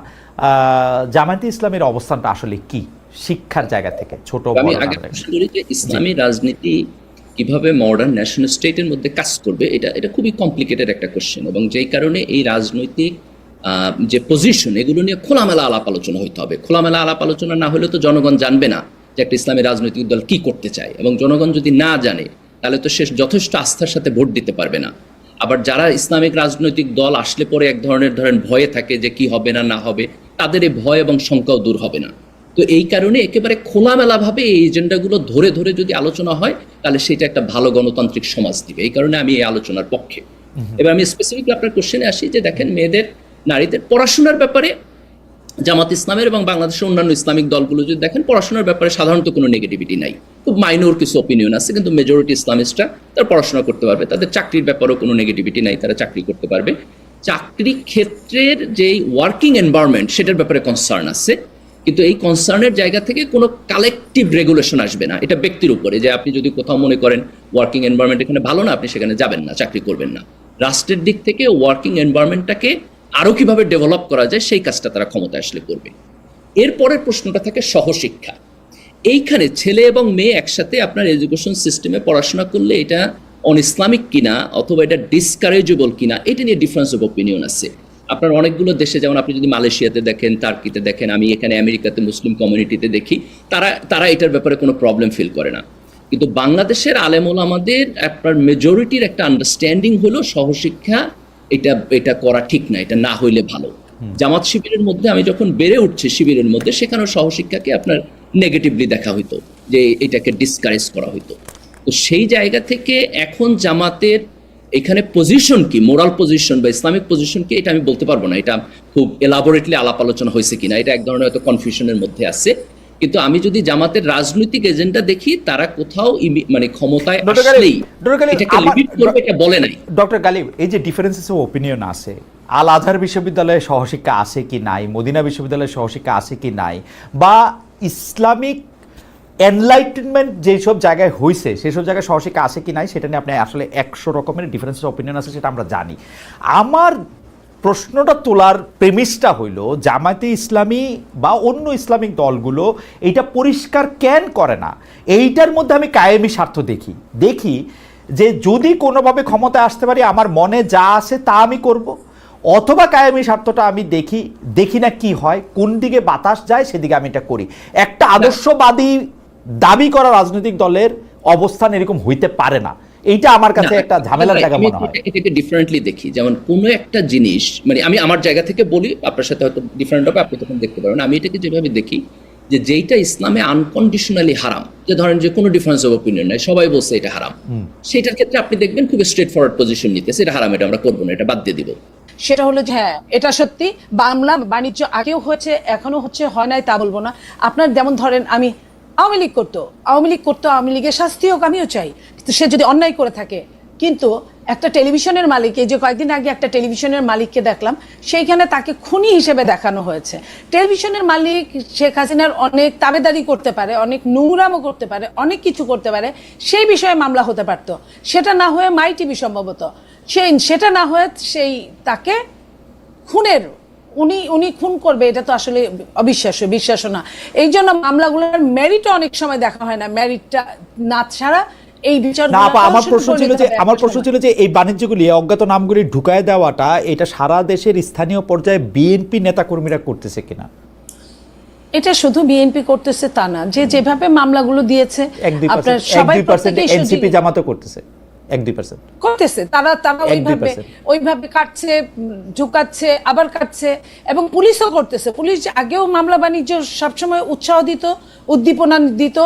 জামায়াতে ইসলামের অবস্থানটা আসলে কি শিক্ষার জায়গা থেকে? ছোট আমি আগে প্রশ্ন করি যে ইসলামী রাজনীতি কিভাবে মডার্ন ন্যাশনাল স্টেটের মধ্যে কাজ করবে, এটা খুবই কমপ্লিকেটেড একটা কোশ্চেন, এবং যেই কারণে এই রাজনৈতিক যে পজিশন এগুলো নিয়ে খোলামেলা আলাপ আলোচনা হইতে হবে। খোলামেলা আলাপ আলোচনা না হলে তো জনগণ জানবে না যে একটা ইসলামী রাজনৈতিক দল কি করতে চায়, এবং জনগণ যদি না জানে তাহলে তো সে যথেষ্ট আস্থার সাথে ভোট দিতে পারবে না। আবার যারা ইসলামিক রাজনৈতিক দল আসলে পরে এক ধরনের ভয়ে থাকে যে কি হবে না হবে, তাদের এই ভয় এবং শঙ্কাও দূর হবে না। তো এই কারণে একেবারে খোলামেলাভাবে এই এজেন্ডাগুলো ধরে যদি আলোচনা হয় তাহলে সেটা একটা ভালো গণতান্ত্রিক সমাজ দিবে। এই কারণে আমি এই আলোচনার পক্ষে। এবার আমি স্পেসিফিকলি আপনার কোশ্চেনে আসি যে দেখেন, নারীদের পড়াশোনার ব্যাপারে জামাত ইসলামের এবং বাংলাদেশের অন্যান্য ইসলামিক দলগুলো যদি দেখেন, পড়াশোনার ব্যাপারে সাধারণত কোনো নেগেটিভিটি নাই। খুব মাইনর কিছু অপিনিয়ন আছে, কিন্তু মেজরিটি ইসলামিস্টরা তারা পড়াশোনা করতে পারবে। তাদের চাকরির ব্যাপারেও কোনো নেগেটিভিটি নাই, তারা চাকরি করতে পারবে। চাকরি ক্ষেত্রের যেই ওয়ার্কিং এনভায়রনমেন্ট সেটার ব্যাপারে কনসার্ন আছে, কিন্তু এই কনসার্নের জায়গা থেকে কোনো কালেকটিভ রেগুলেশন আসবে না। এটা ব্যক্তির উপরে, যে আপনি যদি কোথাও মনে করেন ওয়ার্কিং এনভায়রনমেন্ট এখানে ভালো না, আপনি সেখানে যাবেন না, চাকরি করবেন না। রাষ্ট্রের দিক থেকে ওয়ার্কিং এনভায়রনমেন্টটাকে আরো কিভাবে ডেভেলপ করা যায় সেই কাজটা তারা ক্ষমতা আসলে করবে। এরপরের প্রশ্নটা থাকে সহশিক্ষা। এইখানে ছেলে এবং মেয়ে একসাথে আপনার এডুকেশন সিস্টেমে পড়াশোনা করলে এটা অন ইসলামিক কিনা অথবা এটা ডিসকারেজেবল কিনা, এটা নিয়ে ডিফারেন্স অফ ওপিনিয়ন আছে। আপনার অনেকগুলো দেশে, যেমন আপনি যদি মালয়েশিয়াতে দেখেন, টার্কিতে দেখেন, আমি এখানে আমেরিকাতে মুসলিম কমিউনিটিতে দেখি, তারা এটার ব্যাপারে কোনো প্রবলেম ফিল করে না। কিন্তু বাংলাদেশের আলেম ওলামাদের আপনার মেজরিটির একটা আন্ডারস্ট্যান্ডিং হলো সহশিক্ষা এটা করা ঠিক না, এটা না হইলে ভালো। জামাত শিবিরের মধ্যে আমি যখন বেড়ে উঠছি শিবিরের মধ্যে, সেখানেও সহশিক্ষাকে আপনার নেগেটিভলি দেখা হইতো, যে এটাকে ডিসকারেজ করা হইতো। তো সেই জায়গা থেকে এখন জামাতের এখানে পজিশন কি, মোরাল পজিশন বা ইসলামিক পজিশন কি, এটা আমি বলতে পারবো না। এটা খুব এলাবোরেটলি আলাপ আলোচনা হয়েছে কিনা, এটা এক ধরনের হয়তো কনফিউশনের মধ্যে আছে। কিন্তু আমি যদি জামাতের রাজনৈতিক এজেন্ডা দেখি, তারা কোথাও মানে ক্ষমতায় আসলেই এটাকে লিমিট করবে এটা বলে নাই। ডক্টর গালিব, এই যে ডিফারেন্সেস অফ ওপিনিয়ন আছে, আল আজহার বিশ্ববিদ্যালয়ে সহশিক্ষা আছে কি নাই, মদিনা বিশ্ববিদ্যালয়ে সহশিক্ষা আছে কি নাই, বা ইসলামিক এনলাইটেনমেন্ট যেসব জায়গায় হয়েছে সেসব জায়গায় সহশিক্ষা আছে কি নাই, সেটা নিয়ে আপনি আসলে 100 রকমের ডিফারেন্স অফ ওপিনিয়ন আছে, সেটা আমরা জানি। আমার প্রশ্নটা তোলার প্রেমিসটা হইল, জামায়াতে ইসলামী বা অন্য ইসলামিক দলগুলো এইটা পরিষ্কার কেন করে না? এইটার মধ্যে আমি কায়েমি স্বার্থ দেখি যে যদি কোনোভাবে ক্ষমতায় আসতে পারি, আমার মনে যা আছে তা আমি করব, অথবা কায়েমি স্বার্থটা আমি দেখি না কি হয়, কোন দিকে বাতাস যায় সেদিকে আমি এটা করি। একটা আদর্শবাদী দাবি করা রাজনৈতিক দলের অবস্থান এরকম হইতে পারে না। এইটা আমার কাছে একটা ঝামেলার জায়গা মনে হয়। এটাকে ডিফারেন্টলি দেখি, যেমন কোনো একটা জিনিস, মানে আমি আমার জায়গা থেকে বলি, আপনার সাথে হয়তো ডিফারেন্ট হবে, আপনি তখন দেখতে পারেন। আমি এটাকে যেভাবে দেখি, যে যেইটা ইসলামে আনকন্ডিশনালি হারাম, যে ধরেন যে কোনো ডিফারেন্স অফ ওপিনিয়ন নাই, সবাই বলছে এটা হারাম, সেটার ক্ষেত্রে আপনি দেখবেন খুব স্ট্রেট ফরওয়ার্ড পজিশন নিতেছে, এটা হারাম, এটা আমরা করবো না, এটা বাদ দিয়ে দিব। সেটা হলো যে হ্যাঁ, এটা সত্যি, বাংলা বাণিজ্য আগেও হচ্ছে, এখনো হচ্ছে, হয় নাই তা বলবো না। আপনার যেমন ধরেন, আমি আওয়ামী লীগ করতো, আওয়ামী লীগের শাস্তি হোক, আমিও চাই, সে যদি অন্যায় করে থাকে। কিন্তু একটা টেলিভিশনের মালিক, এই যে কয়েকদিন আগে একটা টেলিভিশনের মালিককে দেখলাম, সেইখানে তাকে খুনি হিসেবে দেখানো হয়েছে। টেলিভিশনের মালিক শেখ হাসিনার অনেক তাবেদারি করতে পারে, অনেক নোংরামও করতে পারে, অনেক কিছু করতে পারে, সেই বিষয়ে মামলা হতে পারত। সেটা না হয়ে মাই টিভি সম্ভবত, সেটা না হয়ে সেই তাকে খুনের, উনি খুন করবে, এটা তো আসলে বিশ্বাস না। এই জন্য মামলাগুলোর মেরিট অনেক সময় দেখা হয় না, মেরিটটা না ছাড়া এই বিচার না। আমার প্রশ্ন ছিল যে এই বাণিজ্যগুলি, অজ্ঞাত নামগুলি ঢুকায় দেওয়াটা, এটা সারা দেশের স্থানীয় পর্যায়ে বিএনপি নেতাকর্মীরা করতেছে কিনা? এটা শুধু বিএনপি করতেছে তা না, যে যেভাবে মামলাগুলো দিয়েছে, আপনার সবাই এনসিপি জামাতও করতেছে, 1-2% করতেছে, তারা ওইভাবে কাটছে, ঝুঁকাচ্ছে, আবার কাটছে, এবং পুলিশও করতেছে। পুলিশ আগেও মামলা বাণিজ্য সবসময় উৎসাহ দিত, উদ্দীপনা দিত,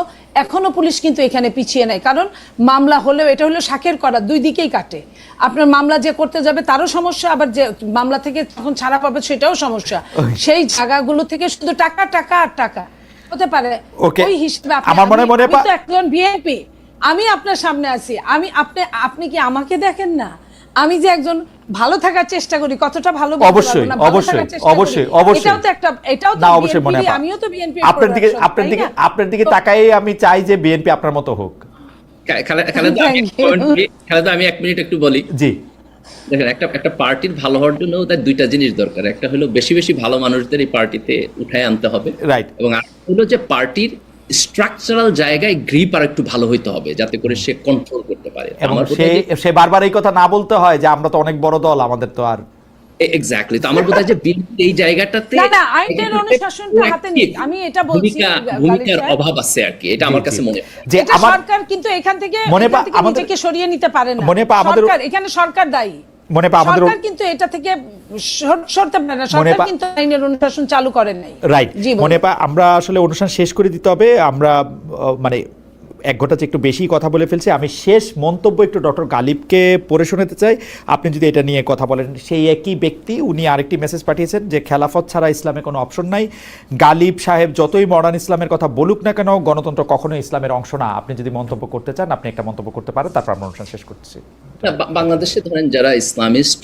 এখনো পুলিশ কিন্তু এখানে পিছিয়ে নেয়। কারণ মামলা হলেও এটা হলো শাকের করা, দুই দিকেই কাটে। আপনার মামলা যে করতে যাবে তারও সমস্যা, আবার যে মামলা থেকে যখন ছাড়া পাবে সেটাও সমস্যা। সেই জায়গাগুলো থেকে শুধু টাকা টাকা আর টাকা হতে পারে। ওই হিসেবে একজন বিএনপি, আমি আপনার সামনে আছি, আপনি কি আমাকে দেখেন না? আমি যে একজন ভালো থাকার চেষ্টা করি, কতটা ভালো, অবশ্যই আমিও তো বিএনপি, আপনার দিকে তাকাই আমি চাই যে বিএনপি আপনার মতো হোক। খালেদা, আমি 1 মিনিট একটু বলি। জি, দেখেন, একটা পার্টির ভালো হওয়ার জন্য তার 2টা জিনিস দরকার। একটা হলো বেশি বেশি ভালো মানুষদের এই পার্টিতে উঠায় আনতে হবে, রাইট, এবং আর হলো যে পার্টির স্ট্রাকচারাল জায়গায় গ্রিপ আর একটু ভালো হইতে হবে, যাতে করে সে কন্ট্রোল করতে পারে। এবং সে বারবার এই কথা না বলতে হয় যে আমরা তো অনেক বড় দল, আমাদের তো আর এক্স্যাক্টলি। তো আমার বোধ হয় যে এই জায়গাটাতে আইনের অনুশাসনটা হাতে নেই, আমি এটা বলছি, ভূমিকার অভাব আছে আর কি, এটা আমার কাছে মনে হয়। যে সরকার কিন্তু এখান থেকে নিজেকে সরিয়ে নিতে পারে না, সরকার এখানে সরকার দায়ী। সরকার কিন্তু এটা থেকে সরতে পারে না, সরকার কিন্তু আইনের অনুশাসন চালু করেন নাই। রাইট, আমরা আসলে অনুষ্ঠান শেষ করে দিতে হবে। আমরা মানে 1 ঘন্টা একটু বেশি কথা বলে ফেলছি। আমি শেষ মন্তব্য একটু ডক্টর গালিবকে পড়ে শোনাতে চাই, আপনি যদি এটা নিয়ে কথা বলেন। সেই একই ব্যক্তি, উনি আরেকটি মেসেজ পাঠিয়েছেন যে খেলাফত ছাড়া ইসলামে কোনো অপশন নাই। গালিব সাহেব যতই মডার্ন ইসলামের কথা বলুক না কেন, গণতন্ত্র কখনোই ইসলামের অংশ না। আপনি যদি মন্তব্য করতে চান, আপনি একটা মন্তব্য করতে পারেন, তারপর আমরা অনুষ্ঠান শেষ করতেছি। বাংলাদেশে ধরেন যারা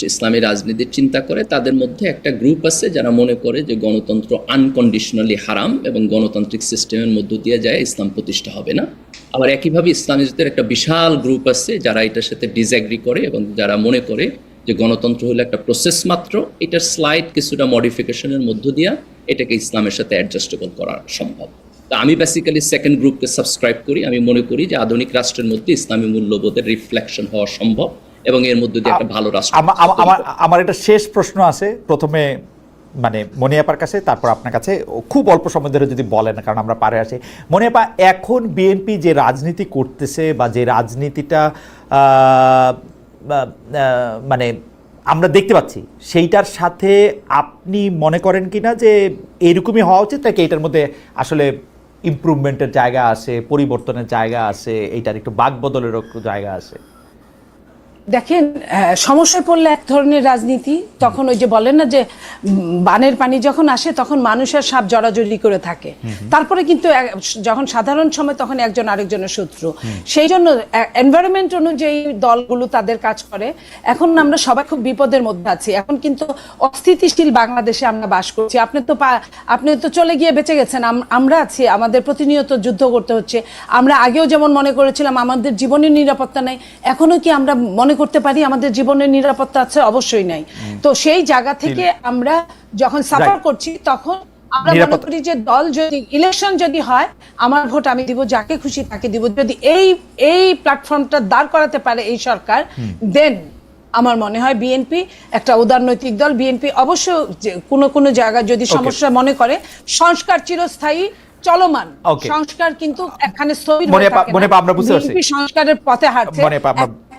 ইসলামী রাজনীতির চিন্তা করে, তাদের মধ্যে একটা গ্রুপ আছে যারা মনে করে যে গণতন্ত্র আনকন্ডিশনালি হারাম এবং গণতান্ত্রিক সিস্টেমের মধ্য দিয়ে যায় ইসলাম প্রতিষ্ঠা হবে না। আবার একইভাবে ইসলামিস্টদের একটা বিশাল গ্রুপ আছে যারা এটার সাথে ডিসএগ্রি করে এবং যারা মনে করে যে গণতন্ত্র হলো একটা প্রসেস মাত্র, এটার স্লাইড কিছুটা মডিফিকেশনের মধ্য দিয়ে এটাকে ইসলামের সাথে অ্যাডজাস্টেবল করা সম্ভব। তো আমি বেসিক্যালি সেকেন্ড গ্রুপকে সাবস্ক্রাইব করি। আমি মনে করি যে আধুনিক রাষ্ট্রের মধ্যে ইসলামী মূল্যবোধের রিফ্লেকশন হওয়া সম্ভব এবং এর মধ্যে দিয়ে একটা ভালো রাষ্ট্র। আমার একটা শেষ প্রশ্ন আছে। প্রথমে মানে মনিয়াপার কাছে, তারপর আপনার কাছে খুব অল্প সময় ধরে যদি বলেন, কারণ আমরা পারে আসি। মনিয়াপা, এখন বিএনপি যে রাজনীতি করতেছে বা যে রাজনীতিটা মানে আমরা দেখতে পাচ্ছি, সেইটার সাথে আপনি মনে করেন কিনা যে এরকমই হওয়া উচিত, নাকি এটার মধ্যে আসলে ইমপ্রুভমেন্টের জায়গা আছে, পরিবর্তনের জায়গা আছে, এইটার একটু বাকবদলেরও একটু জায়গা আছে? দেখেন, সমস্যায় পড়লে এক ধরনের রাজনীতি, তখন ওই যে বলেন না যে বানের পানি যখন আসে তখন মানুষের সাপ জড়াজড়ি করে থাকে, তারপরে কিন্তু যখন সাধারণ সময় তখন একজন আরেকজনের শত্রু। সেই জন্য এনভায়রনমেন্ট অনুযায়ী দলগুলো তাদের কাজ করে। এখন আমরা সবাই খুব বিপদের মধ্যে আছি, এখন কিন্তু অস্থিতিশীল বাংলাদেশে আমরা বাস করছি। আপনি তো চলে গিয়ে বেঁচে গেছেন, আমরা আছি, আমাদের প্রতিনিয়ত যুদ্ধ করতে হচ্ছে। আমরা আগেও যেমন মনে করেছিলাম আমাদের জীবনের নিরাপত্তা নাই, এখনো কি আমরা মনে করতে পারি আমাদের জীবনের নিরাপত্তা আছে? অবশ্যই নাই। তো সেই জায়গা থেকে আমরা যখন সাফার করছি তখন আমরা মনে করি যে দল যদি ইলেকশন যদি হয়, আমার ভোট আমি দিব, যাকে খুশি তাকে দিব। যদি এই প্ল্যাটফর্মটা দাঁড় করাতে পারে এই সরকার, দেন আমার মনে হয় বিএনপি একটা উদারনৈতিক দল। বিএনপি অবশ্য কোনো জায়গায় যদি সমস্যা মনে করে, সংস্কার চিরস্থায়ী চলমান, সংস্কার কিন্তু এখানে স্থবির হয়ে থাকে না। বিএনপি সংস্কারের পথে হাঁটছে,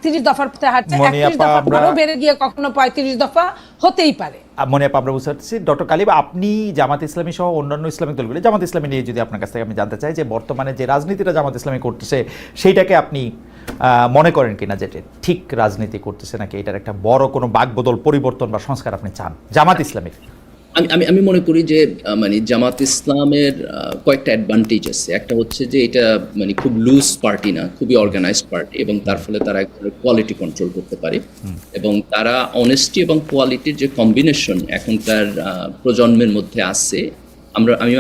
৩১ দফার পথে হাঁটছে, ৩১ দফা আরো বেড়ে গিয়ে কখনো ৩৫ দফা হতেই পারে। মনিয়াপা, আমরা বুঝতে পারছি। ডক্টর কালিব, আপনি জামাত ইসলামী সহ অন্যান্য ইসলামিক দলগুলি, জামাত ইসলামী নিয়ে যদি আপনার কাছ থেকে আমি জানতে চাই যে বর্তমানে যে রাজনীতিটা জামাত ইসলামী করতেছে সেইটাকে আপনি মনে করেন কিনা যেটা ঠিক রাজনীতি করতেছে, নাকি এটার একটা বড় কোনো বাকবদল, পরিবর্তন বা সংস্কার আপনি চান জামাত ইসলামীর? আমি মনে করি যে মানে জামাত ইসলামের কয়েকটা অ্যাডভান্টেজ আছে। একটা হচ্ছে যে এটা মানে খুব লুজ পার্টি না, খুবই অর্গানাইজড পার্টি, এবং তার ফলে তারা এক ধরনের কোয়ালিটি কন্ট্রোল করতে পারে, এবং তারা অনেস্টি এবং কোয়ালিটির যে কম্বিনেশন এখনকার প্রজন্মের মধ্যে আছে,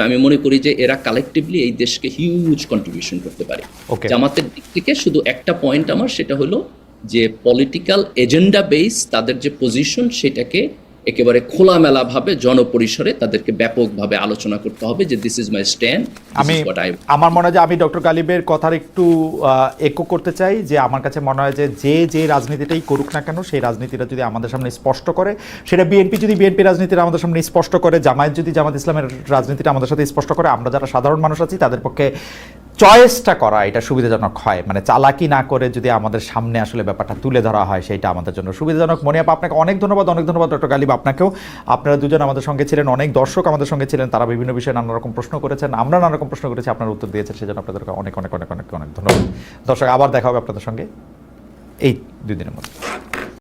আমি মনে করি যে এরা কালেকটিভলি এই দেশকে হিউজ কন্ট্রিবিউশন করতে পারে। জামাতের দিক থেকে শুধু একটা পয়েন্ট আমার, সেটা হলো যে পলিটিক্যাল এজেন্ডা বেস তাদের যে পজিশন, সেটাকে একেবারে খোলামেলা ভাবে জনপরিসরে তাদেরকে ব্যাপকভাবে আলোচনা করতে হবে যে দিস ইজ মাই স্ট্যান্ড। আমার মনে হয় যে আমি ডক্টর গালিবের কথার একটু একো করতে চাই, যে আমার কাছে মনে হয় যে রাজনীতিটাই করুক না কেন, সেই রাজনীতিটা যদি আমাদের সামনে স্পষ্ট করে, সেটা বিএনপি যদি বিএনপি রাজনীতিটা আমাদের সামনে স্পষ্ট করে, জামায়াত যদি জামাত ইসলামের রাজনীতিটা আমাদের সাথে স্পষ্ট করে, আমরা যারা সাধারণ মানুষ আছি তাদের পক্ষে চয়েসটা করা এটা সুবিধাজনক হয়। মানে চালাকি না করে যদি আমাদের সামনে আসলে ব্যাপারটা তুলে ধরা হয়, সেটা আমাদের জন্য সুবিধাজনক। মনিয়াপা, আপনাকে অনেক ধন্যবাদ ডক্টর গালিব, আপনাকেও। আপনারা দুজন আমাদের সঙ্গে ছিলেন, অনেক দর্শক আমাদের সঙ্গে ছিলেন, তারা বিভিন্ন বিষয়ে নানা রকম প্রশ্ন করেছেন, আমরা নানা রকম প্রশ্ন করেছি, আপনারা উত্তর দিয়েছেন, সেজন্য আপনাদেরকে অনেক অনেক অনেক অনেক অনেক ধন্যবাদ। দর্শক, আবার দেখা হবে আপনাদের সঙ্গে এই 2 দিনের মধ্যে।